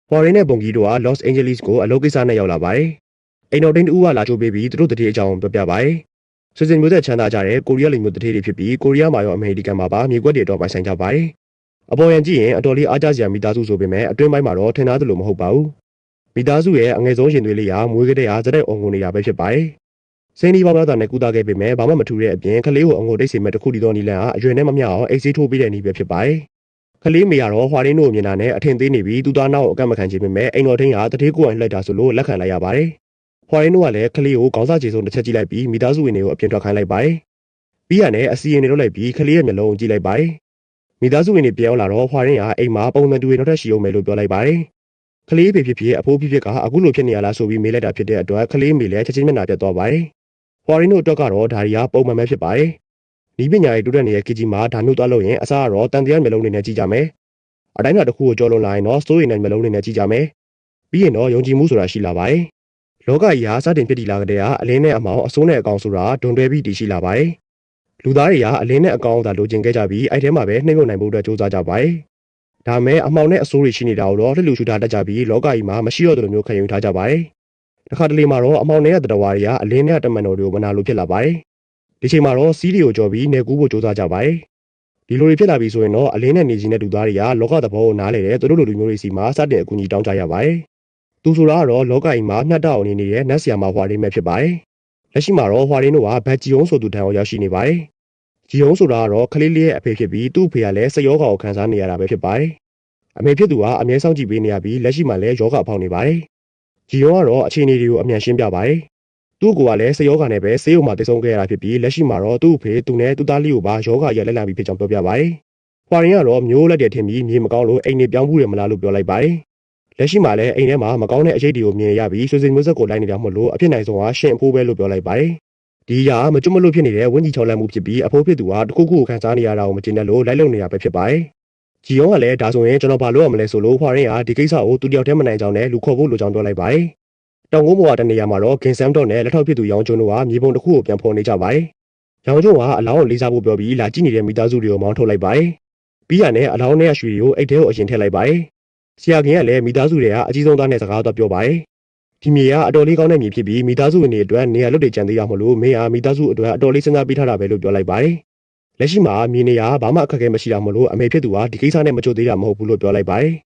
။ဟွာရင်းနဲ့ပုံကြီးတို့က Los Angeles ကိုအလုပ်ကိစ္စနဲ့ရောက်လာပါတယ်။အိမ်တော်တင်းတူကလာချိုးပေးပြီးသူတို့တတိအကြောင်းပြောပြပါတယ်။ဆွေစဉ်မျိုးသက်ချမ်းသာကြတဲ့ကိုရီးယားလူမျိုးတတိတွေဖြစ်ပြီးကိုရီးယားမှာရောအမေရိကန်မှာပါမြေကွက်တွေတော့ပိုင်ဆိုင်ကြပါတယ်။အပေါ်ရန်ကြည့်ရင်အတော်လေးအားကျစရာမိသားစုဆိုပေမဲ့အတွင်းပိုင်းမှာတော့ထင်သားသလိုမဟုတ်ပါဘူး။မိသားစုရဲ့အငယ်ဆုံးရင်သွေးလေးဟာမွေးကလေးဟာဇက်တဲ့အောင်ငုံနေတာပဲဖြစ်ပါတယ်။စိန်ဒီပေါသားနဲ့ကူတာခဲ့ပေမဲ့ဘာမှမထူတဲ့အပြင်ကလေးကိုအငုံတိတ်စီမဲ့တခုတည်းသောနီလန်ဟာအရွယ်နဲ့မမျှအောင်အိတ်ဆေးထိုးပေးတဲ့နီးပဲဖြစ်ပါတယ်။ကလေးမေကတော့ဟွာရင်းတို့မြင်တာနဲ့အထင်သေးနေပြီးသူသားနောက်အကန့်မခံချင်ပေမဲ့အိမ်တော်ထင်းဟာတတိကိုယ်အိမ်လိုက်တာဆိုလို့လက်ခံလိုက်ရပါတယ်။ဟွာရင်းတို့ကလည်းကလေးကိုခေါင်းစားချေဆုံးတစ်ချက်ကြည့်လိုက်ပြီးမိသားစုဝင်တွေကိုအပြင်ထွက်ခိုင်းလိုက်ပါတယ်။ပြီးရနဲ့အစီရင်တွေလုပ်လိုက်ပြီးကလေးရဲ့မျက်လုံးကိုကြည့်လိုက်ပါတယ်။မိသားစုဝင်တွေပြောင်းလာတော့ဟွာရင်းဟာအိမ်မှာပုံစံတူတွေနောက်ထပ်ရှိအောင်မယ်လို့ပြောလိုက်ပါတယ်။ကလေးဖေဖြစ်အဖိုးဖြစ်ကအခုလိုဖြစ်နေရလားဆိုပြီးမေးလိုက်တာဖြစ်တဲ့အတွက်ကလေးမေလည်းချက်ချင်းမျက်နှာပြတ်သွားပါတယ်။ဟွာရင်းတို့အတွက်ကတော့ဒါရီယာပုံမှန်ပဲဖြစ်ပါတယ်။ဒီပညာရေးတိုးတက်နေတဲ့ကကြီးမှာဒါမျိုးသွားလို့ရင်အစားကတော့တန်တရားမျက်လုံးတွေနဲ့ကြည့်ကြမယ်။အတိုင်းအတာတစ်ခုကိုကြောလွန်လာရင်တော့စိုးရိမ်တဲ့မျက်လုံးတွေနဲ့ကြည့်ကြမယ်။ပြီးရင်တော့ယုံကြည်မှုဆိုတာရှိလာပါတယ်။လောကကြီးဟာစတင်ဖြစ်တည်လာကြတဲ့အလင်းနဲ့အမောင်အစိုးနဲ့အကောင်ဆိုတာဒွန်တွဲပြီးတည်ရှိလာပါတယ်။လူသားတွေကအလင်းနဲ့အကောင်သာလိုချင်ခဲ့ကြပြီးအဲ့ထဲမှာပဲနှိမ့်ယုံနိုင်ဖို့အတွက်ကြိုးစားကြပါတယ်။ဒါမဲ့အမောင်နဲ့အစိုးတွေရှိနေတာကိုတော့လှလူရှူထားတတ်ကြပြီးလောကကြီးမှာမရှိတော့တဲ့လိုမျိုးခံယူထားကြပါတယ်။တစ်ခါတလေမှာတော့အမောင်နဲ့တတဝါတွေကအလင်းနဲ့တမန်တော်တွေကိုမနာလို့ဖြစ်လာပါတယ်။ဒီချိန်မှာတော့စီးတွေကိုကြော်ပြီးနေကူးဖို့ကြိုးစားကြပါတယ်။ဒီလိုတွေဖြစ်လာပြီဆိုရင်တော့အလင်းနဲ့နေကြီးနဲ့လူသားတွေကလောကသဘောကိုနားလေတဲ့သူတို့လိုလူမျိုးတွေစီမှာစတင်အကူအညီတောင်းကြရပါတယ်။သူဆိုတာကတော့လောကကြီးမှာမျှတအောင်နေနေတဲ့နတ်ဆရာမဟွာရင်းပဲဖြစ်ပါတယ်။လက်ရှိမှာတော့ဟွာရင်းတို့ကဘတ်ဂျီယုံဆိုသူတန်အောင်ရောက်ရှိနေပါတယ်။ဂျီယုံဆိုတာကတော့ကလေးလေးရဲ့အဖေဖြစ်ပြီးသူ့အဖေကလည်းစယောဂါကိုခံစားနေရတာပဲဖြစ်ပါတယ်။အမေဖြစ်သူကအမြဲစောင့်ကြည့်ပေးနေရပြီးလက်ရှိမှာလည်းယောဂဖောက်နေပါတယ်။ဂျီယုံကတော့အခြေအနေတွေကိုအမြန်ရှင်းပြပါတယ်။သူ့ကိုကလည်းစယောဂါနဲ့ပဲဆေးရုံမှာတည်ဆုံခဲ့ရတာဖြစ်ပြီးလက်ရှိမှာတော့သူ့အဖေသူနဲ့သူ့သားလေးကိုပါယောဂါရလက်လံပြီးဖြစ်ကြောင်းပြောပြပါတယ်။ဟွာရင်းကတော့မျိုးလက်တဲ့ထင်ပြီးမြေမကောင်းလို့အိမ်နေပြောင်းမှုရမလားလို့ပြောလိုက်ပါတယ်။လက်ရှိမှာလည်းအိမ်ထဲမှာမကောင်းတဲ့အရေးတွေကိုမြင်ရပြီးဆွေစဉ်မျိုးဆက်ကိုလိုက်နေတာမဟုတ်လို့အဖြစ်နိုင်ဆုံးကရှင်အဖိုးပဲလို့ပြောလိုက်ပါတယ်။ဒီရာမကျွတ်မလို့ဖြစ်နေတဲ့ဝင်းကြီးချော်လန့်မှုဖြစ်ပြီးအဖိုးဖြစ်သူကတခုခုကိုခံစားနေရတာကိုမကျင်တဲ့လို့လိုက်လုံနေရပဲဖြစ်ပါတယ်။ဂျီယုံကလည်းဒါဆိုရင်ကျွန်တော်ဘာလို့ရမလဲဆိုလို့ဟွာရင်းကဒီကိစ္စကိုသူတယောက်တည်းမနိုင်ကြောင်းနဲ့လူခေါ်ဖို့လိုကြောင်းပြောလိုက်ပါတယ်။တောင်ကုန်းပေါ်ကတနေရာမှာတော့ဂင်ဆမ်တော့နဲ့လက်ထောက်ဖြစ်သူရောင်ကျွန်းတို့ကမြေပုံတစ်ခုကိုပြန်ဖော်နေကြပါတယ်။ရောင်ကျွန်းကအလောင်းကိုလေးစားဖို့ပြောပြီးလာကြည့်နေတဲ့မိသားစုတွေကိုမောင်းထုတ်လိုက်ပါတယ်။ပြီးရနဲ့အလောင်းနဲ့ရွှေတွေကိုအိတ်ထဲကိုအရင်ထည့်လိုက်ပါတယ်။ဆရာခင်ကလည်းမိသားစုတွေကအကြီးဆုံးသားနဲ့စကားတော့ပြောပါတယ်။ဒီမြေကအတော်လေးကောင်းတဲ့မြေဖြစ်ပြီးမိသားစုဝင်တွေအတွက်နေရာလွတ်တွေကြံသေးရမလို့မင်းဟာမိသားစုအတွက်အတော်လေးစဉ်းစားပေးထားတာပဲလို့ပြောလိုက်ပါတယ်။လက်ရှိမှာမြေနေရာဘာမှအခက်အခဲမရှိတာမလို့အမေဖြစ်သူကဒီကိစ္စနဲ့မကြိုသေးတာမဟုတ်ဘူးလို့ပြောလိုက်ပါတယ်။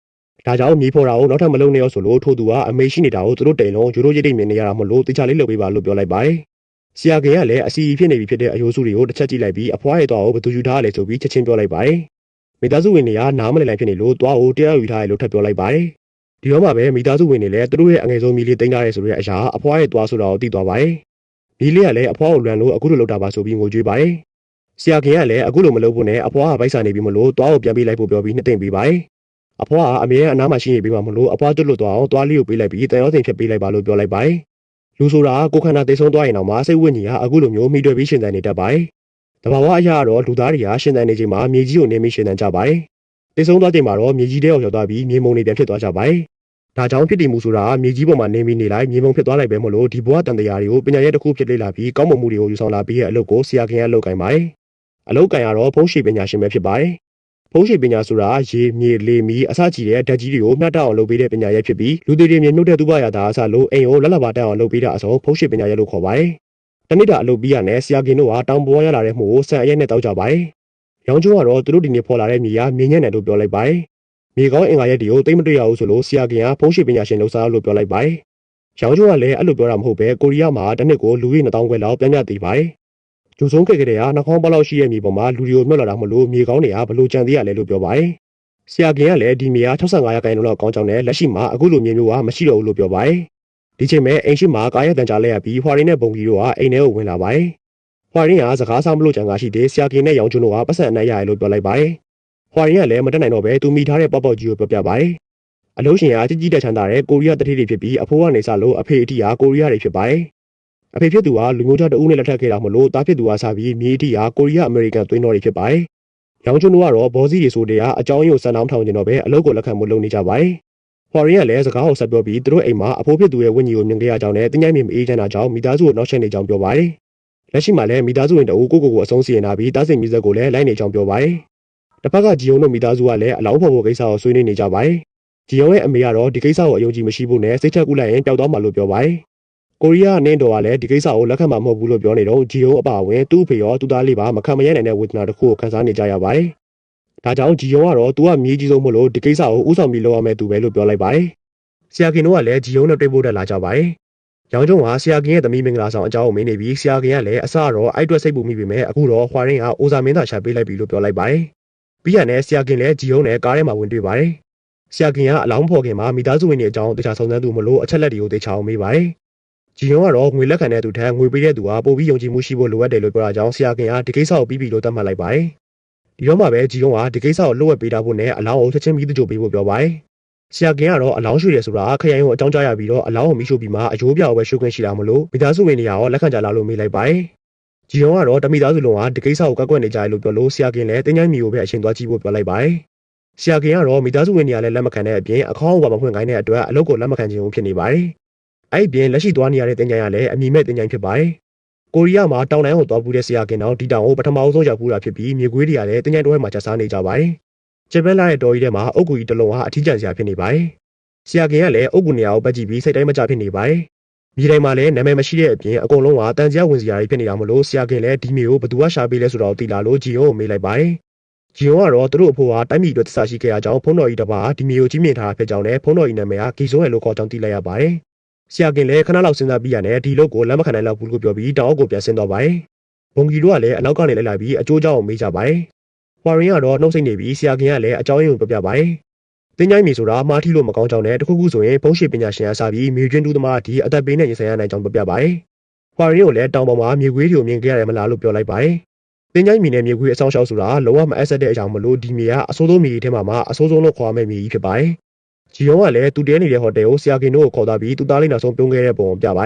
ဒါကြောင့်မြေဖော်တာကိုနောက်ထပ်မလုပ်နဲ့ရောဆိုလို့ထို့သူကအမေရှိနေတာကိုသူတို့တိန်လုံးယူရိုရိတ်တိတ်မြင်နေရတာမလို့တခြားလေးလုပ်ပေးပါလို့ပြောလိုက်ပါတယ်။ဆရာခင်ကလည်းအစီအဖြစ်နေပြီဖြစ်တဲ့အယိုးစုတွေကိုတစ်ချက်ကြည့်လိုက်ပြီးအဖွားရဲ့သွားကိုဘသူယူထားရလဲဆိုပြီးချက်ချင်းပြောလိုက်ပါတယ်။မိသားစုဝင်တွေကနားမလည်နိုင်ဖြစ်နေလို့သွားကိုတရားယူထားရလို့ထပ်ပြောလိုက်ပါတယ်။ဒီတော့မှပဲမိသားစုဝင်တွေလည်းသူတို့ရဲ့အငယ်ဆုံးမိလေးတင်ထားရဲဆိုတဲ့အရာအဖွားရဲ့သွားဆိုတာကိုသိသွားပါတယ်။မိလေးကလည်းအဖွားကိုလွမ်းလို့အခုလိုလုပ်တာပါဆိုပြီးငိုကြွေးပါတယ်။ဆရာခင်ကလည်းအခုလိုမလုပ်ဖို့နဲ့အဖွားကဗိုက်စာနေပြီးမလို့သွားကိုပြန်ပေးလိုက်ဖို့ပြောပြီးနှစ်သိမ့်ပေးပါတယ်။အဖွားကအမေရဲ့အနားမှာရှိနေပြီးမှမလို့အဖွားတွတ်လွတ်သွားအောင်သွားလေးကိုပေးလိုက်ပြီးတန်ရောစင်ဖြစ်ပေးလိုက်ပါလို့ပြောလိုက်ပါတယ်။လူဆိုတာကိုခန္ဓာသိဆုံးသွားရင်တော့မှစိတ်ဝိညာဉ်ကအခုလိုမျိုးမိတွေ့ပြီးရှင်သန်နေတတ်ပါတယ်။တဘာဝအရာကတော့လူသားတွေကရှင်သန်နေချိန်မှာမြေကြီးကိုနေမိရှင်သန်ကြပါတယ်။သိဆုံးသွားချိန်မှာတော့မြေကြီးထဲကိုရောက်သွားပြီးမြေမုံတွေပြန်ဖြစ်သွားကြပါတယ်။ဒါကြောင့်ဖြစ်တည်မှုဆိုတာမြေကြီးပေါ်မှာနေမိနေလိုက်မြေမုံဖြစ်သွားလိုက်ပဲမလို့ဒီဘဝတန်တရားတွေကိုပညာရဲ့တစ်ခုဖြစ်လေ့လာပြီးကောင်းမွန်မှုတွေကိုယူဆောင်လာပြီးရဲ့အလုပ်ကိုဆရာခင်ကလုပ်ကိုင်ပါတယ်။အလုပ်ကိုင်ရတော့ဖုံးရှိပညာရှင်ပဲဖြစ်ပါတယ်။ဖုံးရှိပညာဆိုတာရေမြေလေမီအစကြီးတဲ့ဓာတ်ကြီးတွေကိုမျှတအောင်လုပ်ပေးတဲ့ပညာရဲ့ဖြစ်ပြီးလူတွေတွေမြင်မြုပ်တဲ့သူ့ဘာရတာအစလို့အိမ်ကိုလက်လဘာတက်အောင်လုပ်ပေးတာအစုံဖုံးရှိပညာရဲ့လို့ခေါ်ပါတယ်။တနေ့တာအလုပ်ပြီးရနဲ့ဆရာခင်တို့ကတောင်ပေါ်ရလာတဲ့မှုကိုဆန်အရက်နဲ့တောက်ကြပါတယ်။ရောင်ကျိုးကတော့သူတို့ဒီနေ့ဖော်လာတဲ့မြေကမြင်းညံ့တယ်လို့ပြောလိုက်ပါတယ်။မြေကောင်းအင်္ဂါရက်တွေကိုသိမတွေ့ရဘူးဆိုလို့ဆရာခင်ကဖုံးရှိပညာရှင်လို့စားလို့ပြောလိုက်ပါတယ်။ရောင်ကျိုးကလည်းအဲ့လိုပြောတာမဟုတ်ပဲကိုရီးယားမှာတစ်နှစ်ကိုလူကြီး2000ခွဲလောက်ပြန်ပြသေးပါတယ်။ကျိုးဆုံးခဲ့တဲ့ကနှာခေါင်းပေါက်လောက်ရှိတဲ့မြေပေါ်မှာလူတွေကိုမြုပ်လာတာမလို့မြေကောင်းတွေကဘလို့ကြံသေးရလဲလို့ပြောပါတယ်။ဆရာခင်ကလည်းဒီမြေက65ရာခိုင်နှုန်းလောက်ကောင်းကြောင်းနဲ့လက်ရှိမှာအခုလိုမြေမျိုးကမရှိတော့ဘူးလို့ပြောပါတယ်။ဒီချိန်မှာအိမ်ရှိမှာကားရတန်ကြားလဲရပြီးဟွာရင်းနဲ့ပုံကြီးတို့ကအိမ်ထဲကိုဝင်လာပါတယ်။ဟွာရင်းကစကားဆောင်မလို့ကြံကားရှိတဲ့ဆရာခင်နဲ့ရောင်ကျွန်းတို့ကပတ်စံအနိုင်ရတယ်လို့ပြောလိုက်ပါတယ်။ဟွာရင်းကလည်းမတက်နိုင်တော့ပဲသူမိထားတဲ့ပေါက်ပေါက်ကြီးကိုပြောပြပါတယ်။အလုံးရှင်ကကြီးကြီးတက်ချမ်းသာတဲ့ကိုရီးယားတတိတွေဖြစ်ပြီးအဖိုးကနေစလို့အဖေအတီဟာကိုရီးယားတွေဖြစ်ပါတယ်။အဖေဖြစ်သူကလူမျိုးသားတဦးနဲ့လက်ထပ်ခဲ့တာမလို့တားဖြစ်သူကစားပြီးမြေအတီဟာကိုရီးယားအမေရိကန်သွင်းတော်တွေဖြစ်ပါတယ်။ရောင်ကျွန်းတို့ကတော့ဘောစီတွေဆိုတဲ့အကြောင်းရင်းကိုစံနှောင်းထောင်ကျင်တော့ပဲအလုပ်ကိုလက်ခံမှုလုပ်နေကြပါတယ်။ဟွာရင်းကလည်းစကားကိုဆက်ပြောပြီးသူတို့အိမ်မှာအဖိုးဖြစ်သူရဲ့ဝိညာဉ်ကိုမြင်ခဲ့ရကြောင်းနဲ့တင်းကြိုင်မြေမအေးချမ်းတာကြောင့်မိသားစုကိုနောက်ဆက်နေကြောင်းပြောပါတယ်။လက်ရှိမှာလည်းမိသားစုဝင်တအူကိုအဆုံးစီရင်လာပြီးတားစင်မြေဆက်ကိုလည်းလိုက်နေကြောင်းပြောပါတယ်။တစ်ဖက်ကဂျီယုံတို့မိသားစုကလည်းအလောင်းဖော်ဖို့ကိစ္စကိုဆွေးနွေးနေကြပါတယ် ဂျီယုံရဲ့အမေကတော့ဒီကိစ္စကိုအယုံကြည်မရှိဘူးနဲ့စိတ်ထက်ကူးလိုက်ရင်ပျောက်သွားမှာလို့ပြောပါတယ်။ကိုရီးယားနင်းတော်ကလည်းဒီကိစ္စကိုလက်ခံမှာမဟုတ်ဘူးလို့ပြောနေတော့ဂျီယုံအပါအဝင်သူ့အဖေရောသူ့သားလေးပါမခံမရနိုင်တဲ့ဝေဒနာတစ်ခုကိုခံစားနေကြရပါတယ်။ဒါကြောင့်ဂျီယုံကတော့သူကမြေကြီးဆုံးမလို့ဒီကိစ္စကိုဥဆောင်ပြီးလုပ်ရမယ်သူပဲလို့ပြောလိုက်ပါတယ်။ဆရာကင်တို့ကလည်းဂျီယုံနဲ့တွေ့ဖို့တက်လာကြပါတယ်။ရောင်ကျုံကဆရာကင်ရဲ့သမီးမင်္ဂလာဆောင်အကြောင်းကိုမင်းနေပြီးဆရာကင်ကလည်းအစတော့အဲ့အတွက်စိတ်ပူမိပေမဲ့အခုတော့ဟွာရင်းကအိုဇာမင်းသာရှာပေးလိုက်ပြီလို့ပြောလိုက်ပါတယ်။ပြီးရတဲ့ဆရာကင်လည်းဂျီယုံနဲ့ကားထဲမှာဝင်တွေ့ပါတယ်။ဆရာကင်ကအလောင်းဖော်ခင်မှာမိသားစုဝင်တွေအကြောင်းတခြားစုံစမ်းသူမလို့အချက်လက်တွေကိုတေချာအောင်မေးပါတယ်။ဂျီယုံကတော့ငွေလက်ခံတဲ့သူထက်ငွေပေးတဲ့သူကပိုပြီးယုံကြည်မှုရှိဖို့လိုအပ်တယ်လို့ပြောတာကြောင့်ဆရာကင်ကဒီကိစ္စကိုပြီးပြီလို့သတ်မှတ်လိုက်ပါတယ်။ဒီတော့မှပဲဂျီယုံကဒီကိစ္စကိုလှုပ်ဝက်ပေးတာဖို့နဲ့အလောင်းကိုချက်ချင်းပြီးသူကြိုပေးဖို့ပြောပါတယ်။ဆရာကင်ကတော့အလောင်းရွှေ့တယ်ဆိုတာခရိုင်ကိုအကြောင်းကြားရပြီးတော့အလောင်းကိုမိရှို့ပြီးမှအယိုးပြောက်ပဲရှုပ်ခွင့်ရှိတာမလို့မိသားစုဝင်တွေရောလက်ခံကြလာလို့မေးလိုက်ပါတယ်။ဂျီယုံကတော့တမိသားစုလုံးကဒီကိစ္စကိုကန့်ကွက်နေကြတယ်လို့ပြောလို့ဆရာကင်လည်းတင်းချိုင်းမီကိုပဲအရှင်သွားကြည့်ဖို့ပြောလိုက်ပါတယ်။ဆရာကင်ကတော့မိသားစုဝင်တွေကလည်းလက်မခံတဲ့အပြင်အခေါင်းဝါမဖွင့်ခိုင်းတဲ့အတွက်အလုပ်ကိုလက်မခံခြင်းဖြစ်နေပါတယ်။အဲ့ဒီပြင်လက်ရှိသွားနေရတဲ့တင်းချိုင်းကလည်းအမိမဲ့တင်းချိုင်းဖြစ်ပါတယ်။ကိုရီးယားမှာတောင်တန်းကိုသွားပူးတဲ့ဆရာကင်တော့ဒီတောင်ကိုပထမဆုံးရောက်ပူးတာဖြစ်ပြီးမြေခွေးတွေကလည်းတင်းချိုင်းတစ်ဝက်မှာကျဆားနေကြပါတယ်။ကျပန်းလာတဲ့တော်ကြီးထဲမှာအုတ်ကူကြီးတစ်လုံးဟာအထီးကျန်စရာဖြစ်နေပါတယ်။ဆရာကင်ကလည်းအုတ်ကူနေရာကိုပတ်ကြည့်ပြီးစိတ်တိုင်းမကြဖြစ်နေပါတယ်။မြေတိုင်းမှာလည်းနာမည်မရှိတဲ့အပြင်အကုန်လုံးကတန်စရာဝင်စရာတွေဖြစ်နေတာမလို့ဆရာကင်လည်းဒီမျိုးကိုဘသူကရှာပေးလဲဆိုတော့သိလာလို့ဂျီယုံကိုမေးလိုက်ပါတယ်။ဂျီယုံကတော့သူတို့အဖိုးကတိုင်းပြည်အတွက်တစားရှိခဲ့ရကြောင်းဖုန်းတော်ကြီးတစ်ပါးဒီမျိုးကြီးမြင်ထားတာဖြစ်ကြောင်းနဲ့ဖုန်းတော်ကြီးနာမည်ကဂီဆိုးရလို့ခေါ်ကြောင်းသိလိုက်ရပါတယ်။ဆရာကင်လည်းခဏလောက်စဉ်းစားပြီးရတယ်ဒီလုပ်ကိုလက်မခံနိုင်တော့ဘူးလို့ပြောပြီးတောင်အုပ်ကိုပြန်ဆင်းသွားပါတယ်။ဘုံကြီးတို့ကလည်းအနောက်ကနေလိုက်လာပြီးအကျိုးကြောင့်မေးကြပါတယ်။ဟွာရင်ကတော့နှုတ်ဆက်နေပြီးဆရာကင်ကလည်းအကြောင်းရင်းကိုပြောပြပါတယ်။တင်းချိုင်းမီဆိုတာမားထီလို့မကောင်းကြောင်းနဲ့တခုခုဆိုရင်ဘုံရှိပညာရှင်အစားပြီးမြေကျွန်းတူးသမားဒီအသက်ပေးနဲ့ရင်ဆိုင်ရနိုင်ကြောင်းပြောပြပါတယ်။ဟွာရင်ကိုလည်းတောင်ပေါ်မှာမြေခွေးတွေကိုမြင်ခဲ့ရတယ်မလားလို့ပြောလိုက်ပါတယ်။တင်းချိုင်းမီနဲ့မြေခွေးအဆောင်ရှောက်ဆိုတာလုံးဝမအပ်ဆက်တဲ့အကြောင်းမလို့ဒီမြေကအဆိုးဆုံးမြေထဲမှာအဆိုးဆုံးလို့ခေါ်ရမယ့်မြေကြီးဖြစ်ပါတယ်။ဂျီယုံကလည်းသူတဲနေတဲ့ဟိုတယ်ကိုဆရာကင်တို့ကိုခေါ်သွားပြီးသူသားလေးနောက်ဆုံးပြုံးခဲ့တဲ့ပုံကိုပြပါတ